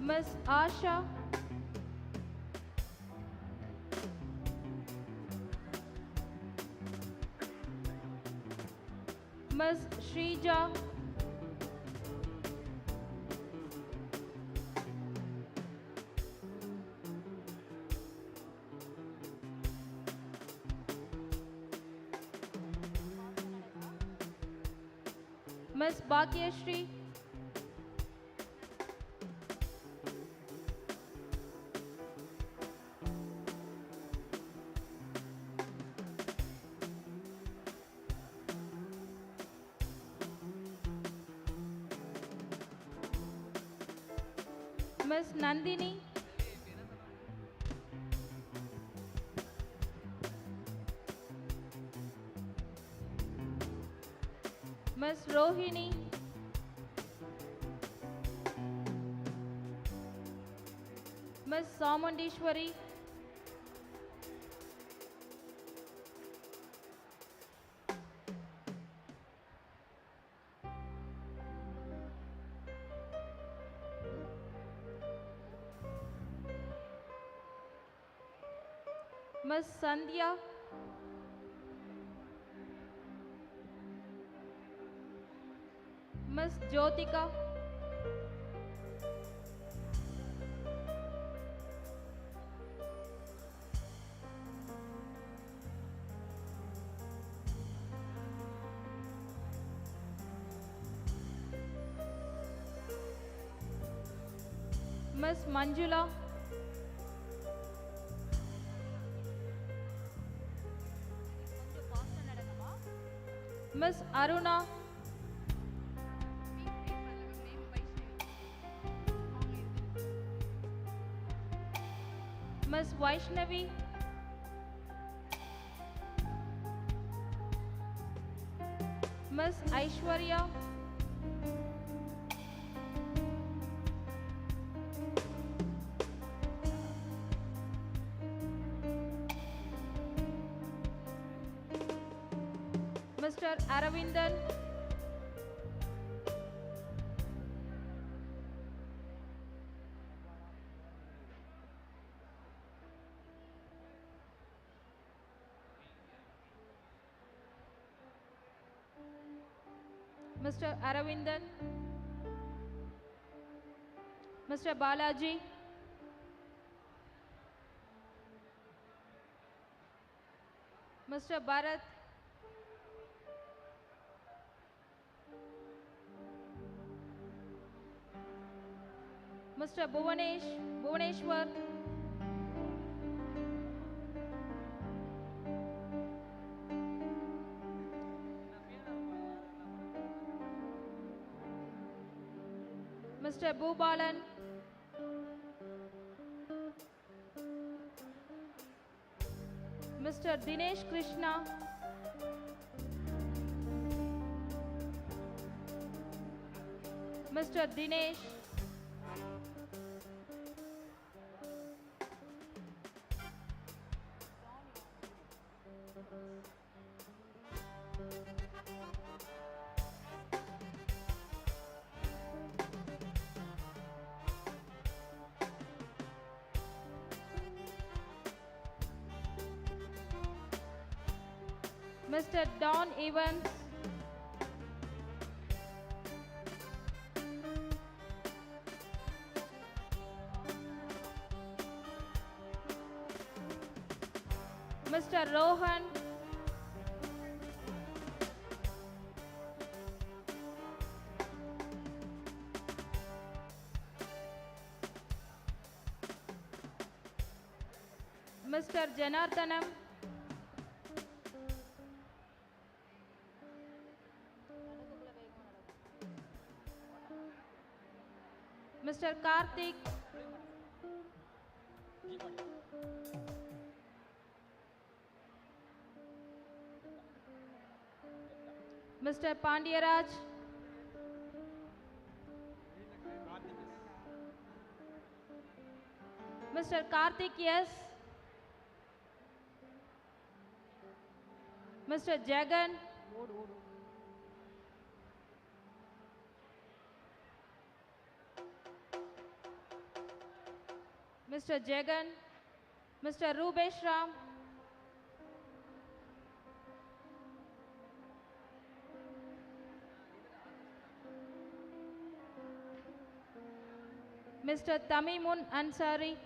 Ms. Asha, Ms. Shrija, Ms. Bhagyashri, Ms. Nandini, Ms. Rohini, Ms. Samundishwari, Ms. Sandhya, Ms. Jyotika, Ms. Manjula, Ms. Aruna, Ms. Vaishnavi, Ms. Aishwarya, Mr. Aravindan, Mr. Aravindan, Mr. Balaji, Mr. Bharat, Mr. Bhuvaneshwar, Mr. Bhubalan, Mr. Dinesh Krishna, Mr. Dinesh, Mr. Don Evans, Mr. Rohan, Mr. Janardhanam, Mr. Karthik, Mr. Pandiyaraj, Mr. Karthik, yes. Mr. Jagan, Mr. Jagan, Mr. Rubesh Ram, Mr. Tamimun Ansari,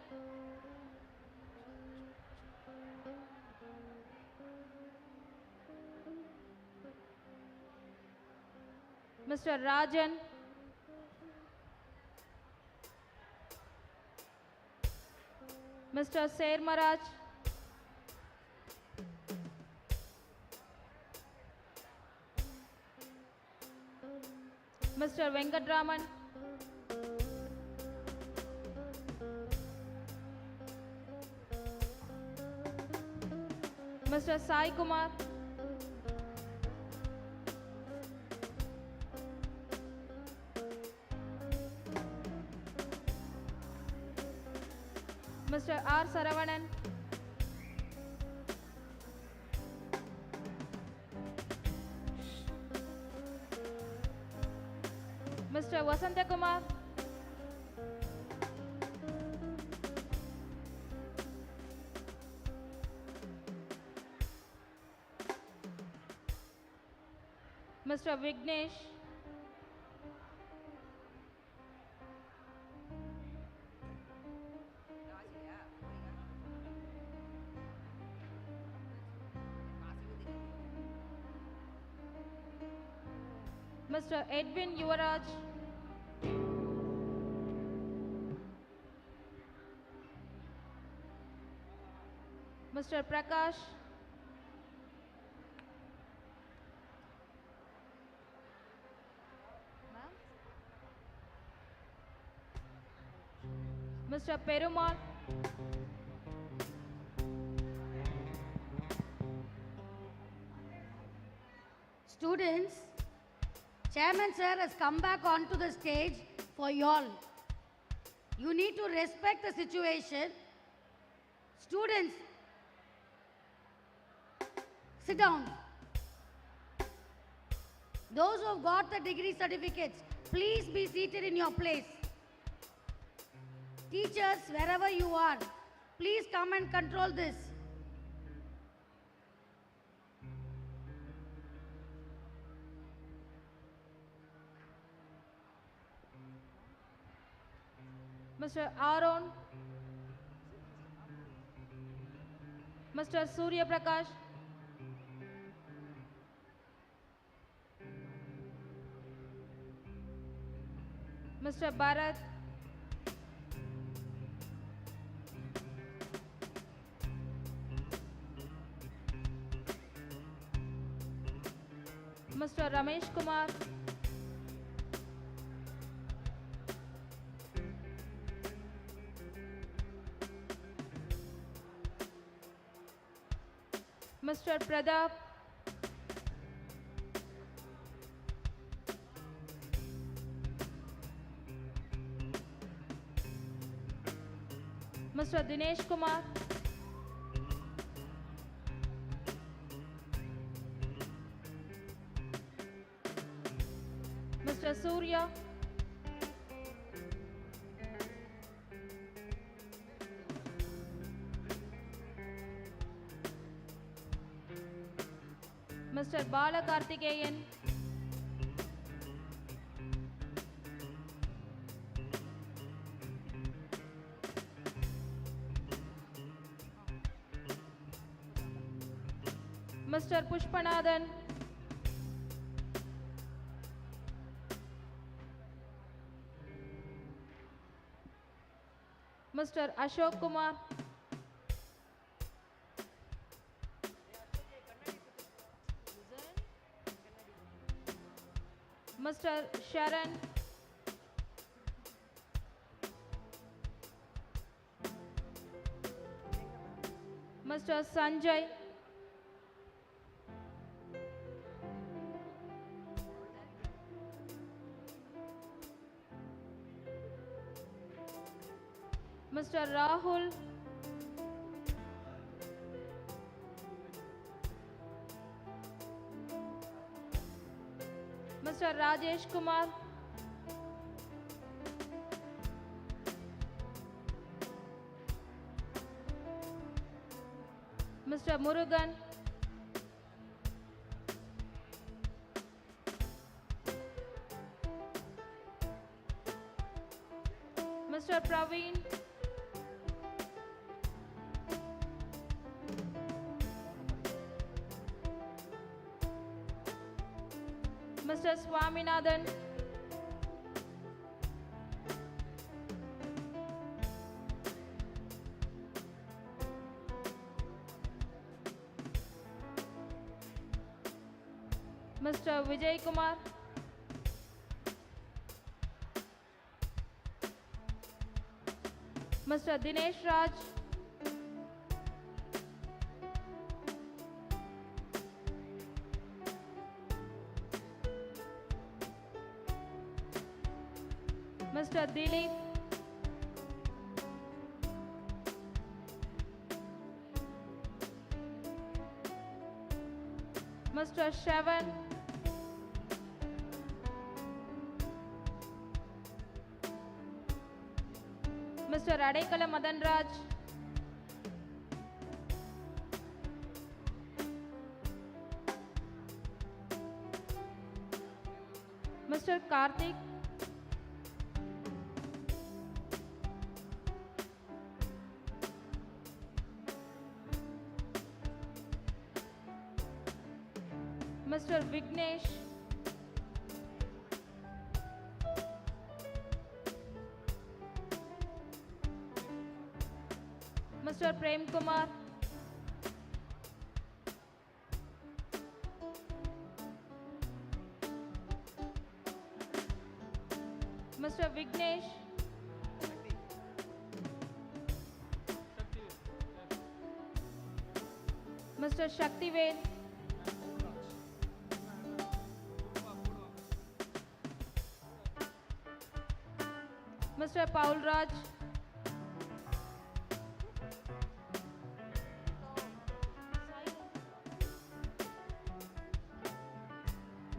Mr. Rajan, Mr. Sermaraj, Mr. Venkatraman, Mr. Sai Kumar, Mr. R. Saravanan, Mr. Vasanta Kumar, Mr. Vignesh, Mr. Edwin Yuvaraj, Mr. Prakash, Mr. Perumal, Students, Chairman sir has come back onto the stage for y'all. You need to respect the situation. Students, sit down. Those who have got the degree certificates, please be seated in your place. Teachers, wherever you are, please come and control this. Mr. Aaron, Mr. Surya Prakash, Mr. Bharat, Mr. Ramesh Kumar, Mr. Pradap, Mr. Dinesh Kumar, Mr. Surya, Mr. Bala Karthikeyan, Mr. Pushpanathan, Mr. Ashok Kumar, Mr. Sharan, Mr. Sanjay, Mr. Rahul, Mr. Rajesh Kumar, Mr. Murugan, Mr. Praveen, Mr. Swaminathan, Mr. Vijay Kumar, Mr. Dinesh Raj, Mr. Dilip, Mr. Shavan, Mr. Adekala Madan Raj, Mr. Karthik, Mr. Vignesh, Mr. Prem Kumar, Mr. Vignesh, Mr. Shaktivel, Mr. Paul Raj,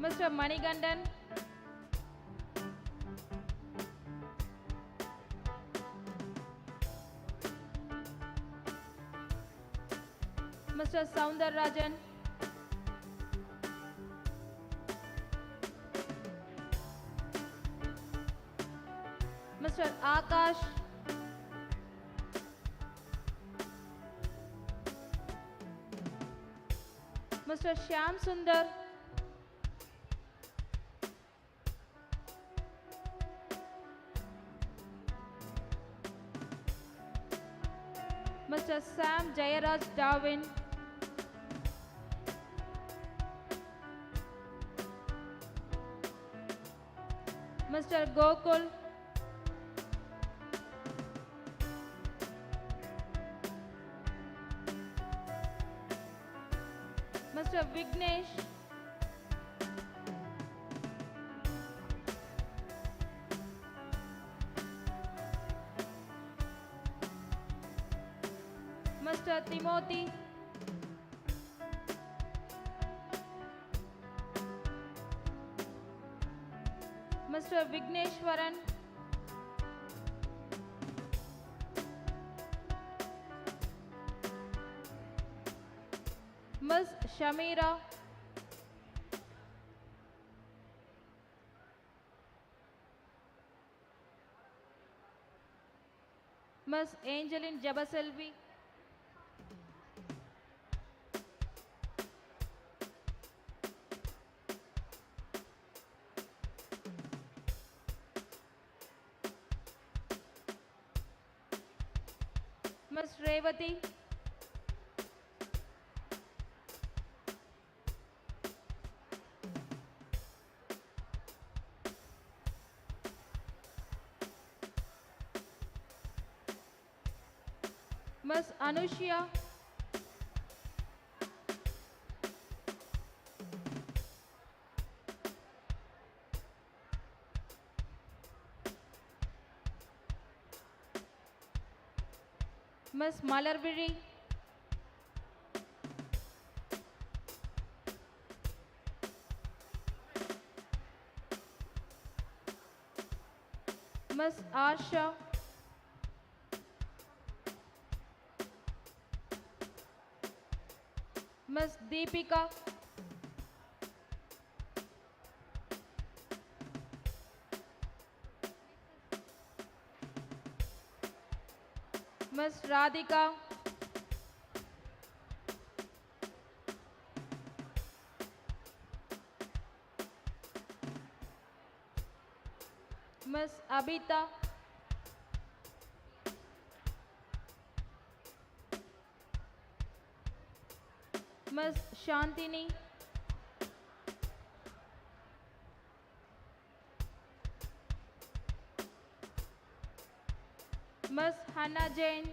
Mr. Manigandan, Mr. Soundararajan, Mr. Akash, Mr. Shyam Sundar, Mr. Sam Jayaraj Darwin, Mr. Gokul, Mr. Vignesh, Mr. Timothy, Mr. Vigneshwaran, Ms. Shamira, Ms. Angeline Jabaselvi, Ms. Revati, Ms. Anushya, Ms. Malarviri, Ms. Asha, Ms. Deepika, Ms. Radhika, Ms. Abita, Ms. Shantini, Ms. Hannah Jain,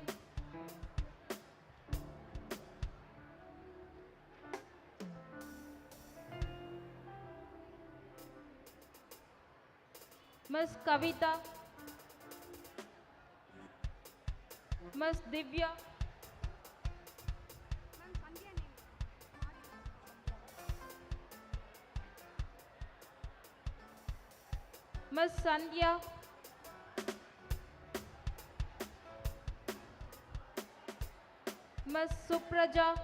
Ms. Kavita, Ms. Divya, Ms. Sandhya, Ms. Supraja,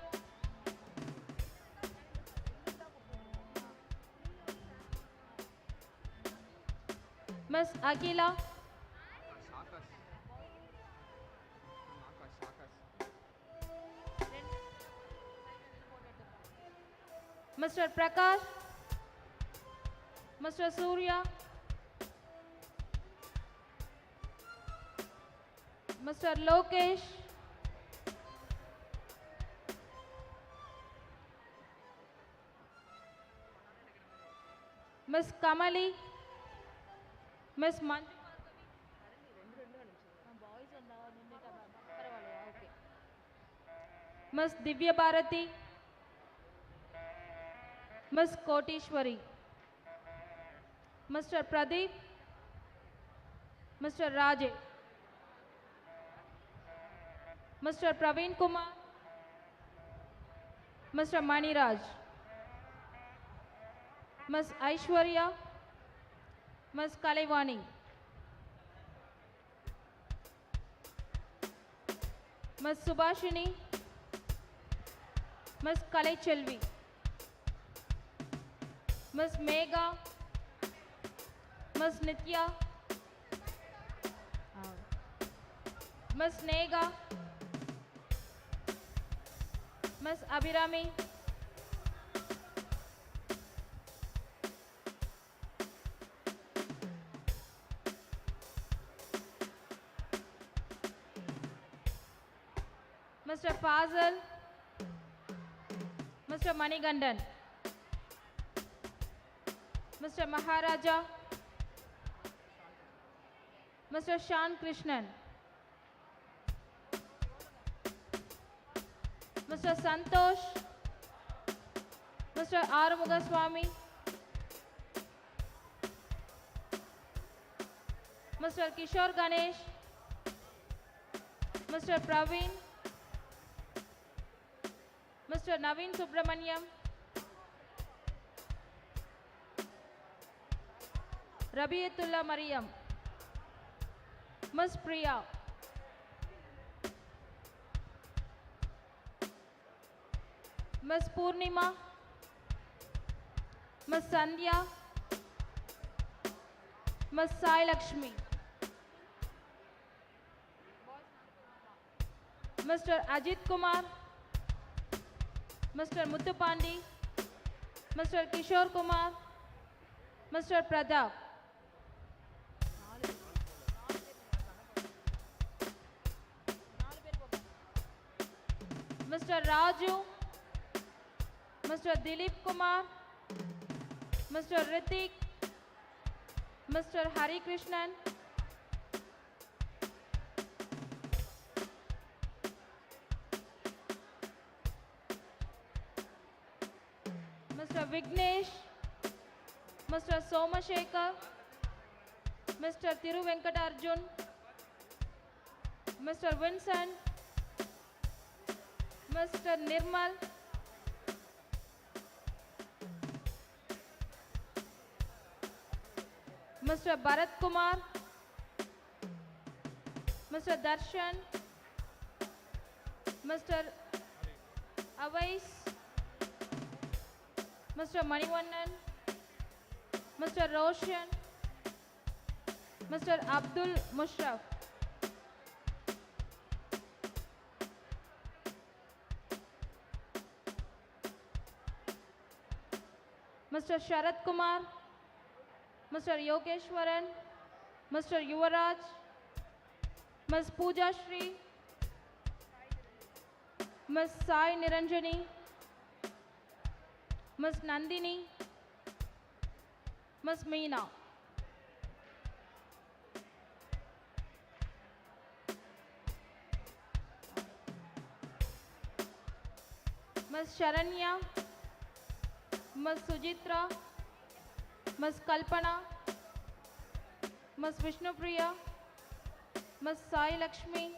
Ms. Akhila, Mr. Prakash, Mr. Surya, Mr. Lokesh, Ms. Kamali, Ms. Manju, Ms. Divya Bharati, Ms. Kotishwari, Mr. Pradeep, Mr. Rajesh, Mr. Praveen Kumar, Mr. Maniraj, Ms. Aishwarya, Ms. Kalaivani, Ms. Subhashini, Ms. Kalai-Chelvi, Ms. Megha, Ms. Nitya, Ms. Nega, Ms. Abhirami, Mr. Fazal, Mr. Manigandan, Mr. Maharaja, Mr. Shan Krishnan, Mr. Santosh, Mr. Arumugaswamy, Mr. Kishore Ganesh, Mr. Praveen, Mr. Naveen Subramaniam, Rabiatullah Mariam, Ms. Priya, Ms. Purnima, Ms. Sandhya, Ms. Sai Lakshmi, Mr. Ajit Kumar, Mr. Muthupandi, Mr. Kishore Kumar, Mr. Pradap, Mr. Raju, Mr. Dilip Kumar, Mr. Ritik, Mr. Hari Krishnan, Mr. Vignesh, Mr. Somashekar, Mr. Thiruvenkatarjun, Mr. Vincent, Mr. Nirmal, Mr. Bharat Kumar, Mr. Darshan, Mr. Avais, Mr. Manivannan, Mr. Roshan, Mr. Abdul Mushraf, Mr. Sharat Kumar, Mr. Yogeshwaran, Mr. Yuvaraj, Ms. Pooja Shri, Ms. Sai Niranjani, Ms. Nandini, Ms. Meena, Ms. Sharanya, Ms. Sujitra, Ms. Kalpana, Ms. Vishnupriya, Ms. Sai Lakshmi,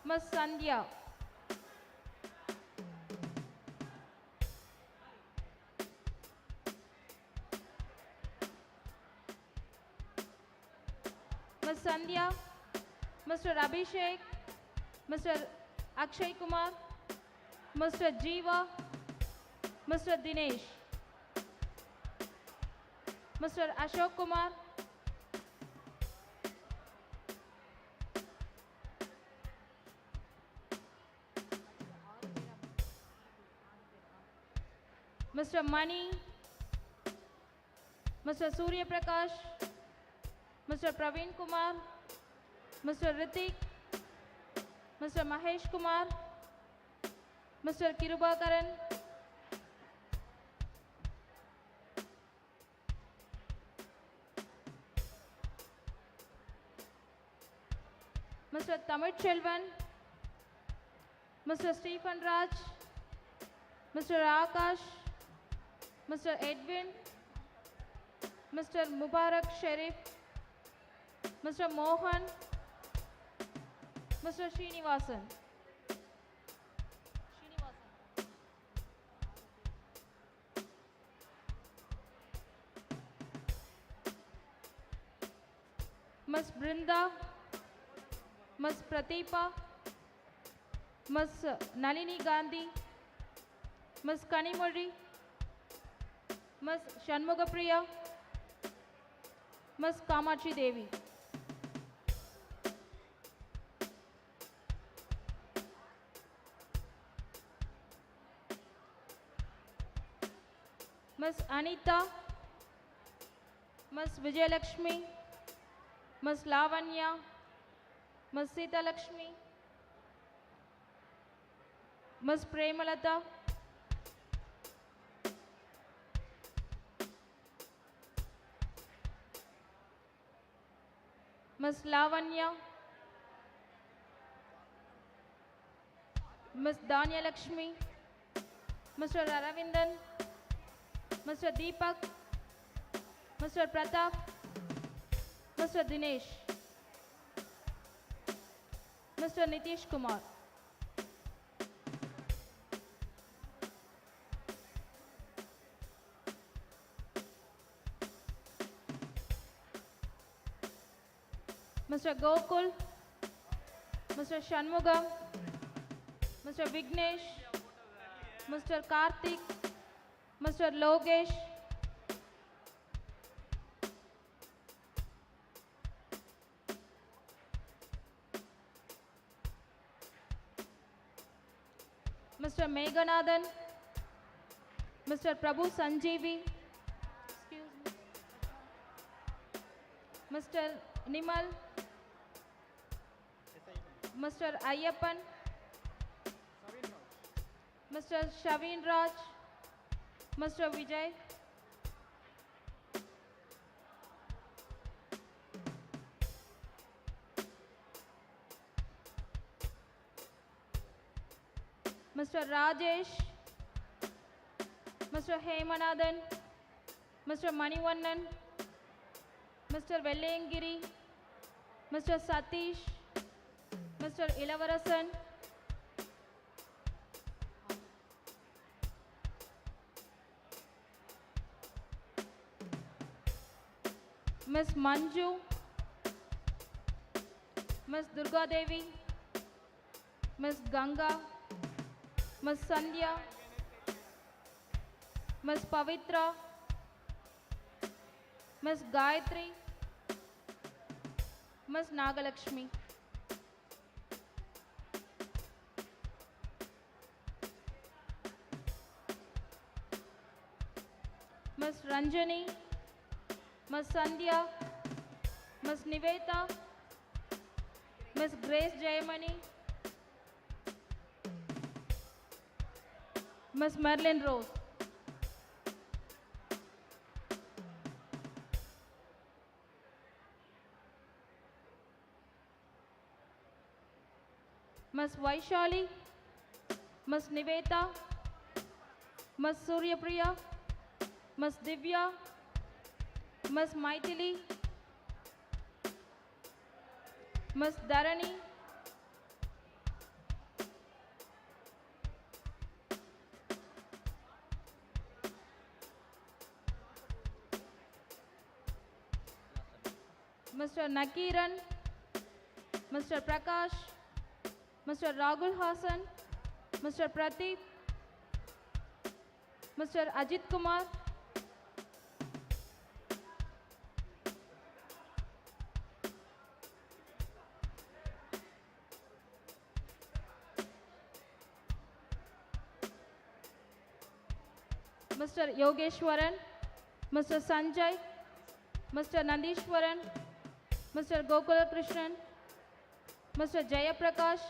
Ms. Sandhya, Ms. Sandhya, Mr. Abhishek, Mr. Akshay Kumar, Mr. Jeeva, Mr. Dinesh, Mr. Ashok Kumar, Mr. Mani, Mr. Surya Prakash, Mr. Praveen Kumar, Mr. Ritik, Mr. Mahesh Kumar, Mr. Kirubakaran, Mr. Tamil Chelvan, Mr. Stephen Raj, Mr. Akash, Mr. Edwin, Mr. Mubarak Sharif, Mr. Mohan, Mr. Srinivasan. Ms. Brinda, Ms. Prateepa, Ms. Nalini Gandhi, Ms. Kanimuri, Ms. Shanmugapriya, Ms. Kamachi Devi. Ms. Anita, Ms. Vijayalakshmi, Ms. Lavanya, Ms. Sita Lakshmi, Ms. Premalata, Ms. Lavanya, Ms. Danya Lakshmi, Mr. Aravindan, Mr. Deepak, Mr. Pratap, Mr. Dinesh, Mr. Nitish Kumar. Mr. Gokul, Mr. Shanmugam, Mr. Vignesh, Mr. Karthik, Mr. Logesh, Mr. Meghanathan, Mr. Prabhu Sanjeevi, excuse me, Mr. Nimal, Mr. Ayyappan, Mr. Shavin Raj, Mr. Vijay, Mr. Rajesh, Mr. Hemanathan, Mr. Manivannan, Mr. Vellengiri, Mr. Satish, Mr. Ilavarasan, Ms. Manju, Ms. Durga Devi, Ms. Ganga, Ms. Sandhya, Ms. Pavitra, Ms. Gayatri, Ms. Nagalakshmi. Ms. Ranjani, Ms. Sandhya, Ms. Niveta, Ms. Grace Jayamani, Ms. Marilyn Rose. Ms. Vaishali, Ms. Niveta, Ms. Suryapriya, Ms. Divya, Ms. Maithili, Ms. Dharani, Mr. Nakiran, Mr. Prakash, Mr. Rahul Hassan, Mr. Pradeep, Mr. Ajit Kumar, Mr. Yogeshwaran, Mr. Sanjay, Mr. Nandishwaran, Mr. Gokula Krishnan, Mr. Jayaprakash,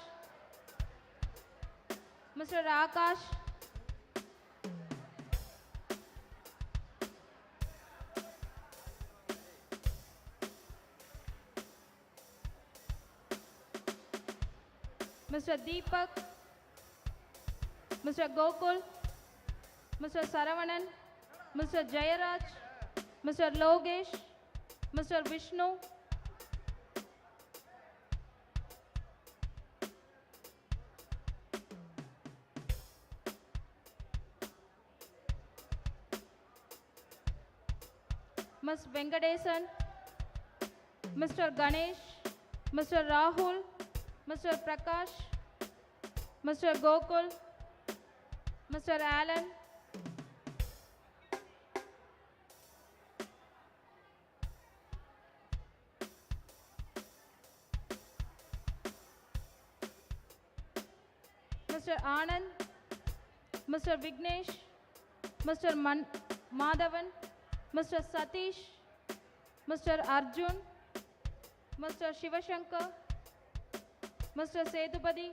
Mr. Akash, Mr. Deepak, Mr. Gokul, Mr. Saravanan, Mr. Jayaraj, Mr. Logesh, Mr. Vishnu, Ms. Venkatesan, Mr. Ganesh, Mr. Rahul, Mr. Prakash, Mr. Gokul, Mr. Alan, Mr. Anand, Mr. Vignesh, Mr. Madhavan, Mr. Satish, Mr. Arjun, Mr. Shivashankar, Mr. Setupati,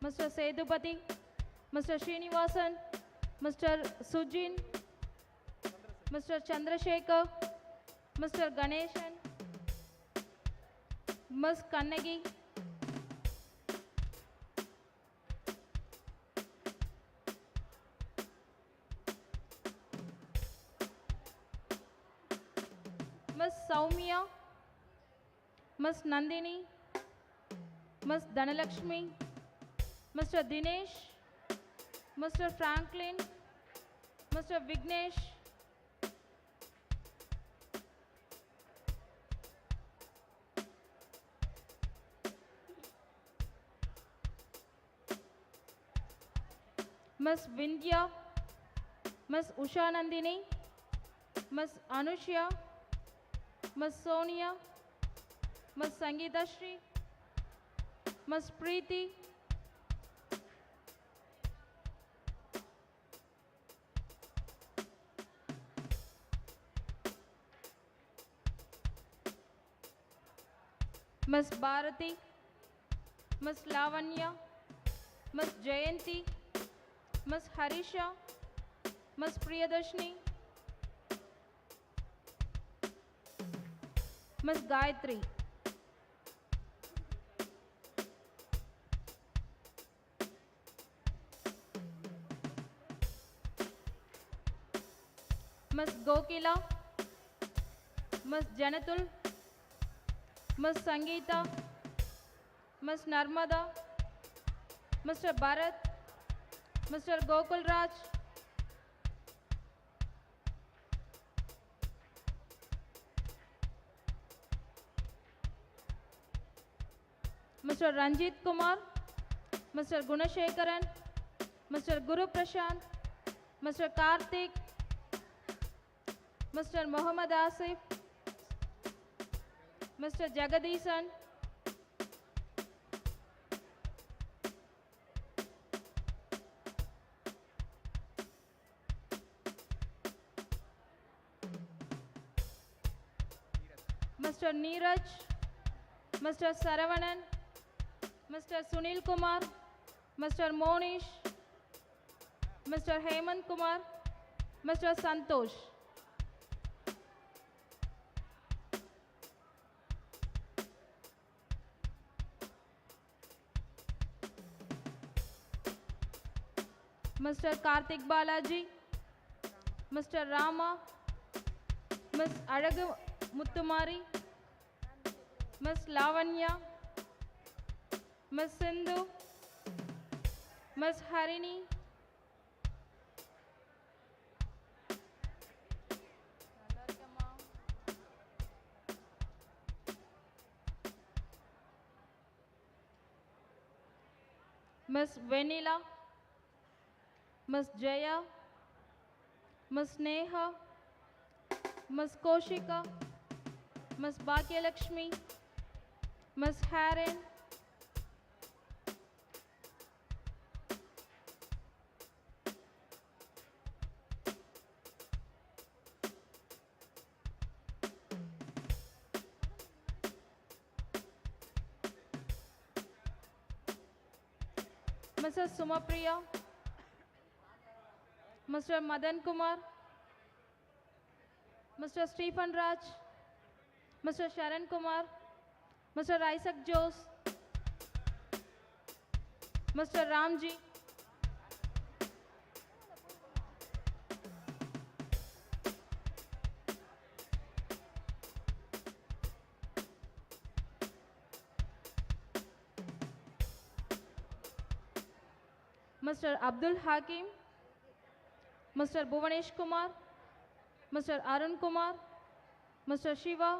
Mr. Setupati, Mr. Srinivasan, Mr. Sujin, Mr. Chandrasekhar, Mr. Ganeshan, Ms. Kannagi, Ms. Soumya, Ms. Nandini, Ms. Dhanalakshmi, Mr. Dinesh, Mr. Franklin, Mr. Vignesh, Ms. Vindhya, Ms. Usha Nandini, Ms. Anushya, Ms. Sonia, Ms. Sangeeta Shri, Ms. Preeti, Ms. Bharati, Ms. Lavanya, Ms. Jayanti, Ms. Harisha, Ms. Priyadarshini, Ms. Gayatri, Ms. Gokila, Ms. Janatul, Ms. Sangeeta, Ms. Narmada, Mr. Bharat, Mr. Gokul Raj, Mr. Ranjit Kumar, Mr. Gunashekaran, Mr. Guru Prashant, Mr. Karthik, Mr. Muhammad Asif, Mr. Jagadisan, Mr. Neeraj, Mr. Saravanan, Mr. Sunil Kumar, Mr. Monish, Mr. Hemant Kumar, Mr. Santosh. Mr. Karthik Balaji, Mr. Rama, Ms. Alagu Muttumari, Ms. Lavanya, Ms. Sindhu, Ms. Harini, Ms. Vanilla, Ms. Jaya, Ms. Neha, Ms. Koshika, Ms. Bhagyalakshmi, Ms. Haran, Mrs. Sumapriya, Mr. Madan Kumar, Mr. Stephen Raj, Mr. Sharan Kumar, Mr. Isaac Jose, Mr. Ramji, Mr. Abdul Hakim, Mr. Bhuvanesh Kumar, Mr. Arun Kumar, Mr. Shiva,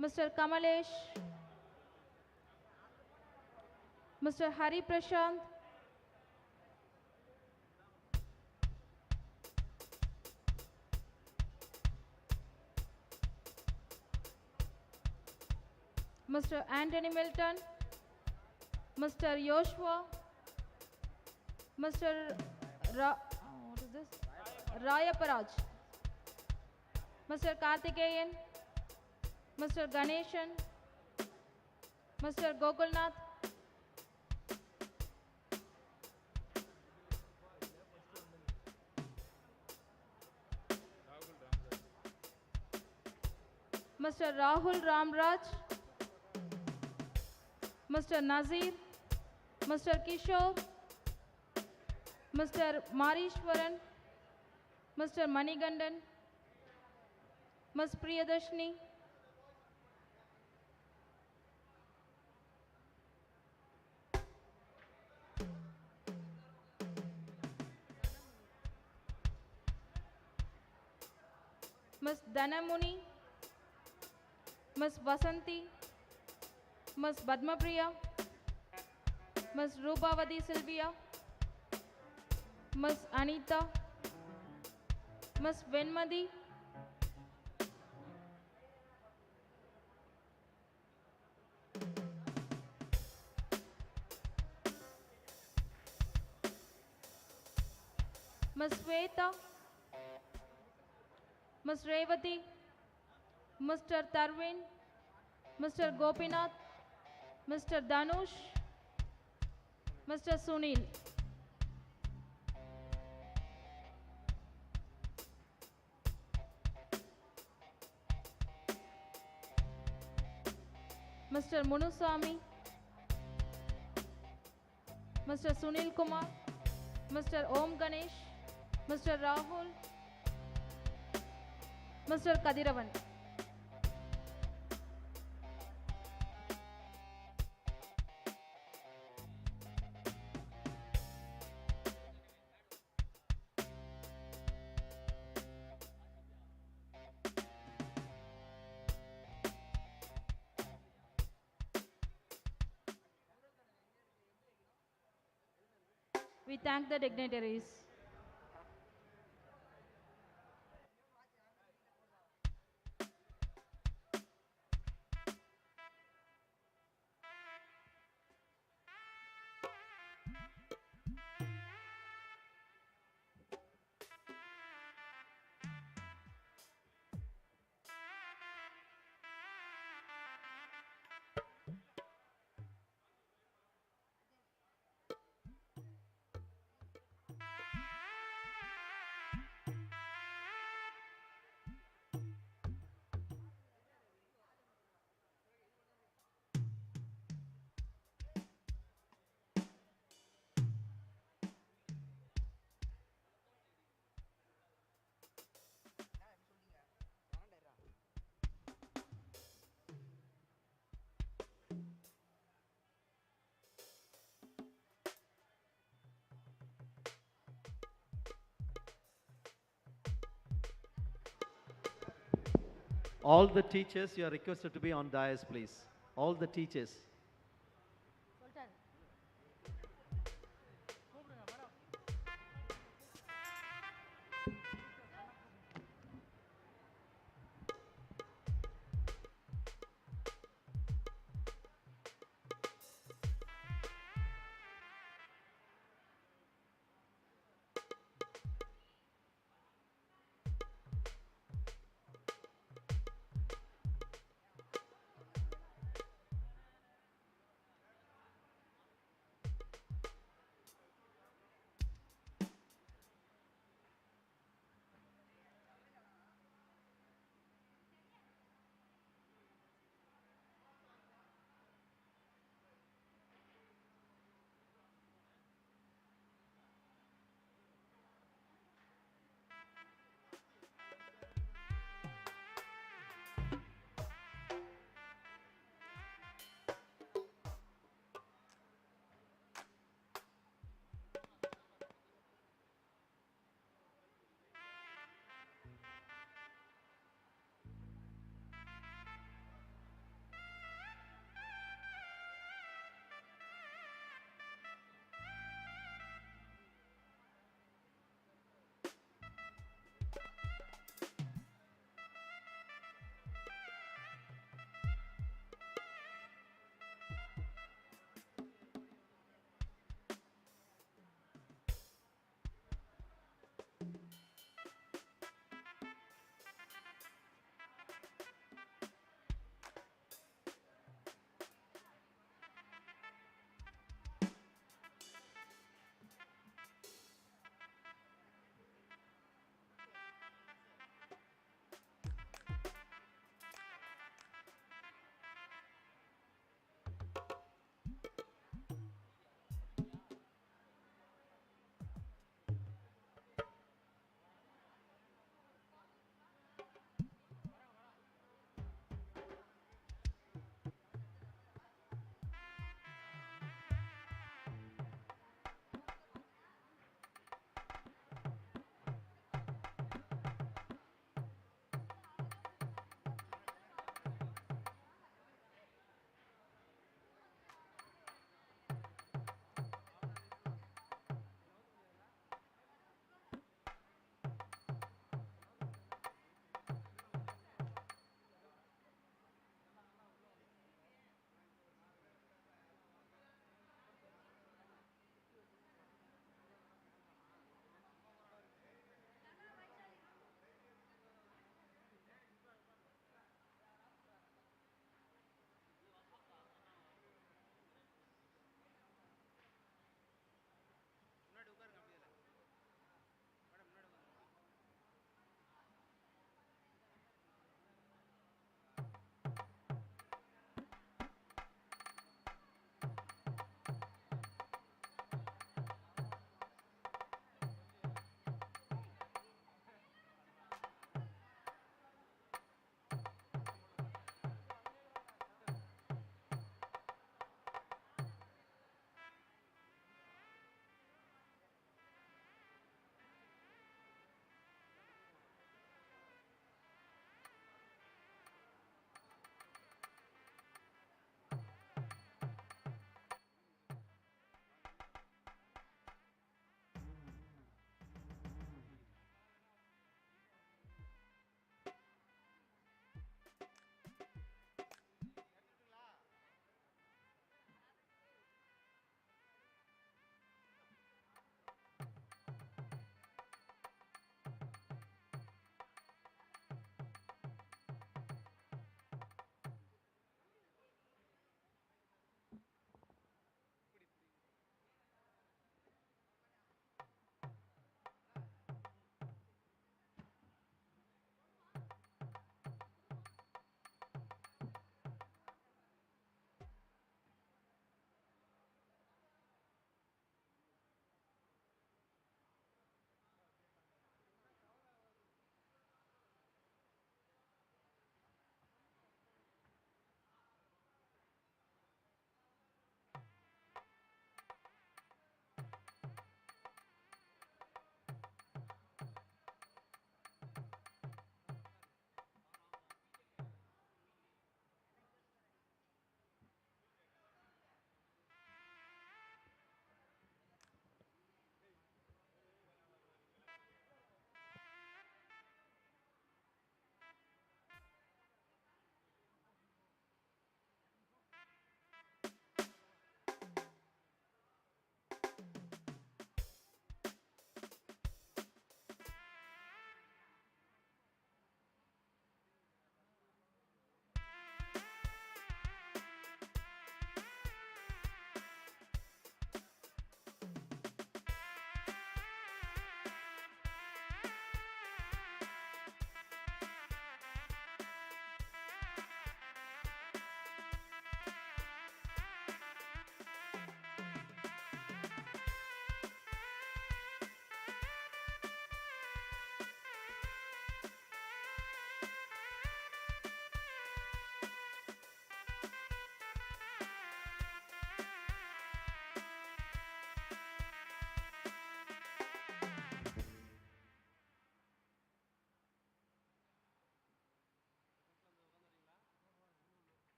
Mr. Kamalesh, Mr. Hari Prashant, Mr. Anthony Milton, Mr. Yoshua, Mr. What is this? Rayaparaj, Mr. Karthikeyan, Mr. Ganeshan, Mr. Gokulnath, Mr. Rahul Ramraj, Mr. Nazir, Mr. Kishore, Mr. Marishwaran, Mr. Manigandan, Ms. Priyadashni, Ms. Dhanamuni, Ms. Vasanti, Ms. Padmapriya, Ms. Rupavati Sylvia, Ms. Anita, Ms. Venmadi, Ms. Sweta, Ms. Revati, Mr. Tarvin, Mr. Gopinath, Mr. Danush, Mr. Sunil. Mr. Munusami, Mr. Sunil Kumar, Mr. Om Ganesh, Mr. Rahul, Mr. Kadiravan. We thank the dignitaries. All the teachers, you are requested to be on dais, please. All the teachers.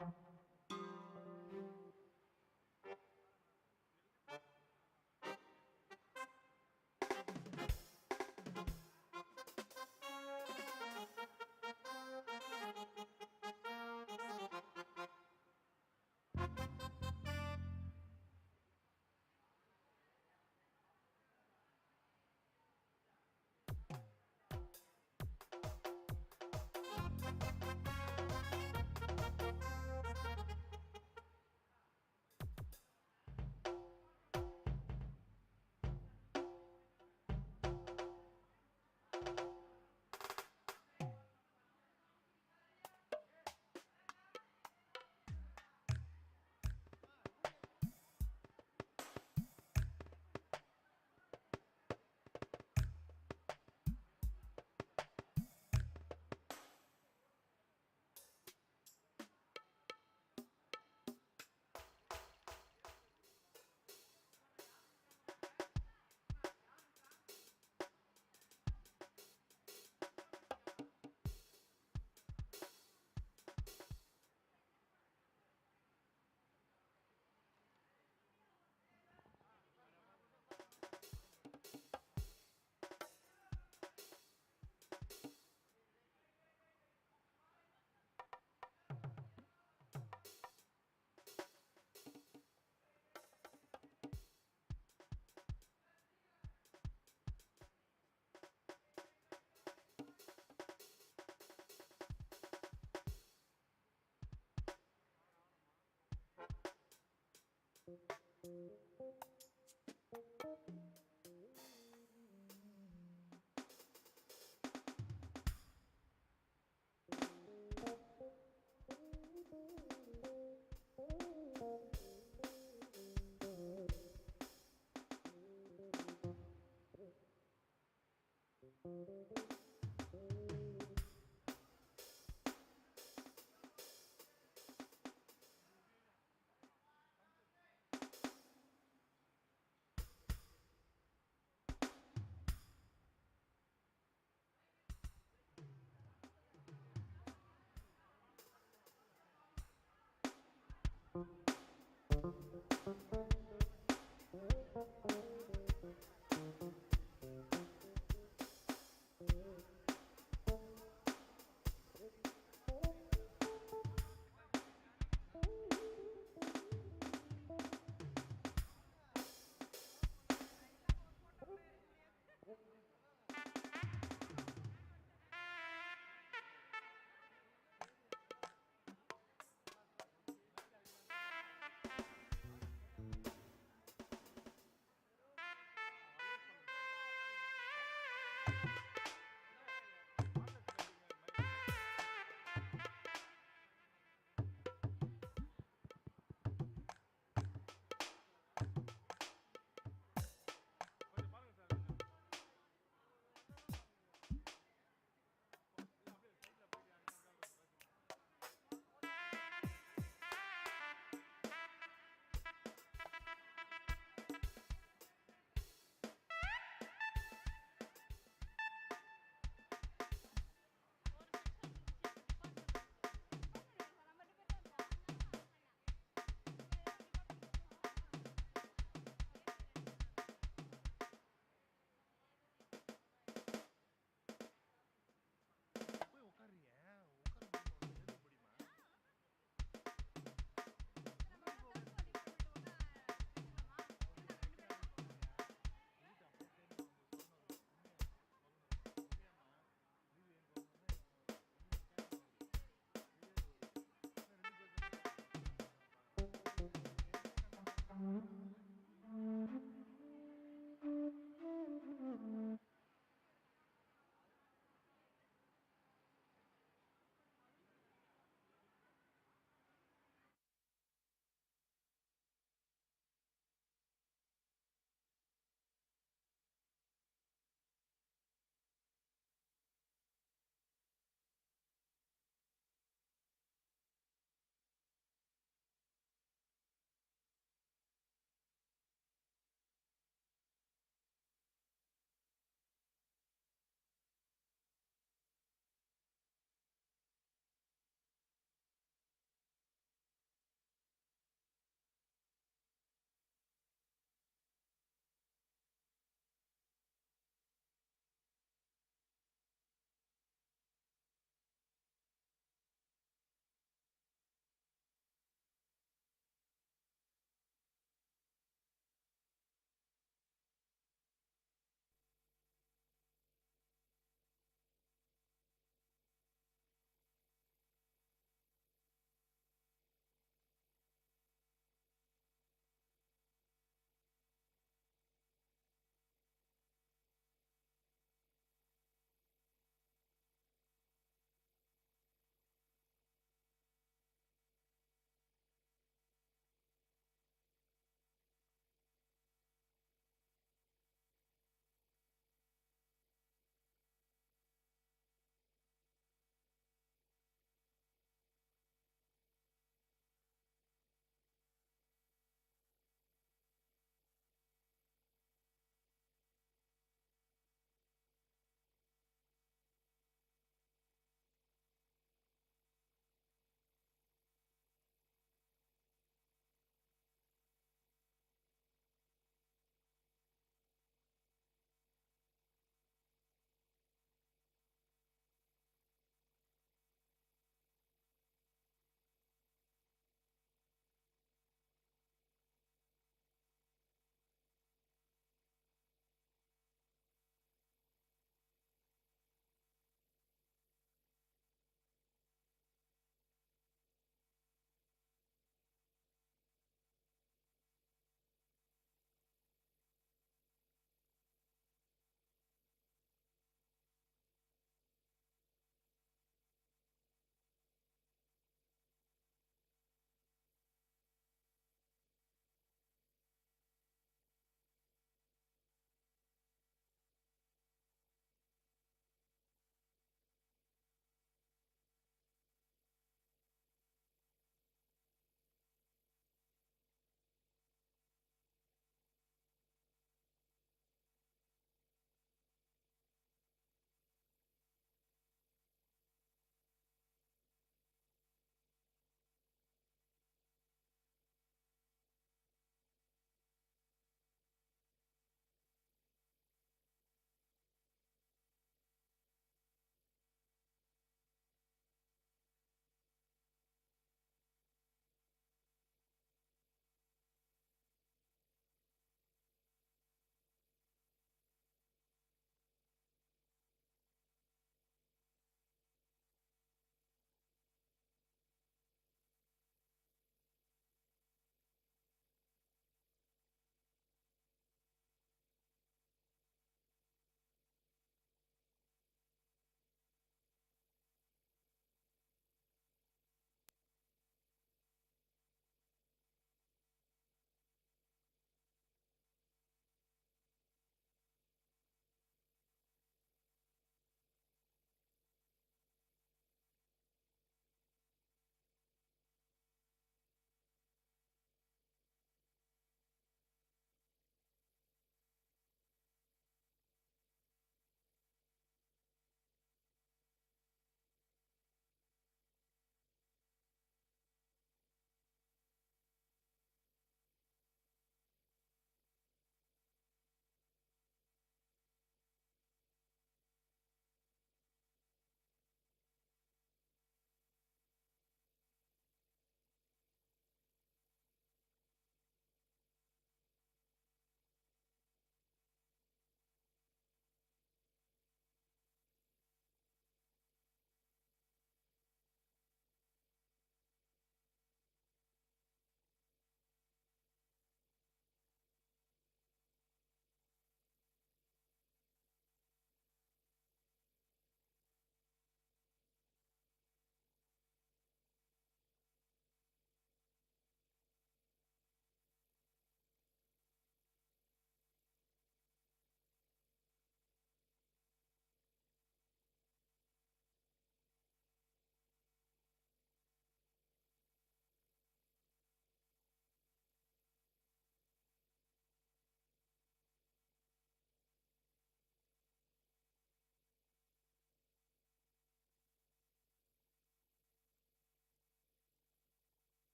you.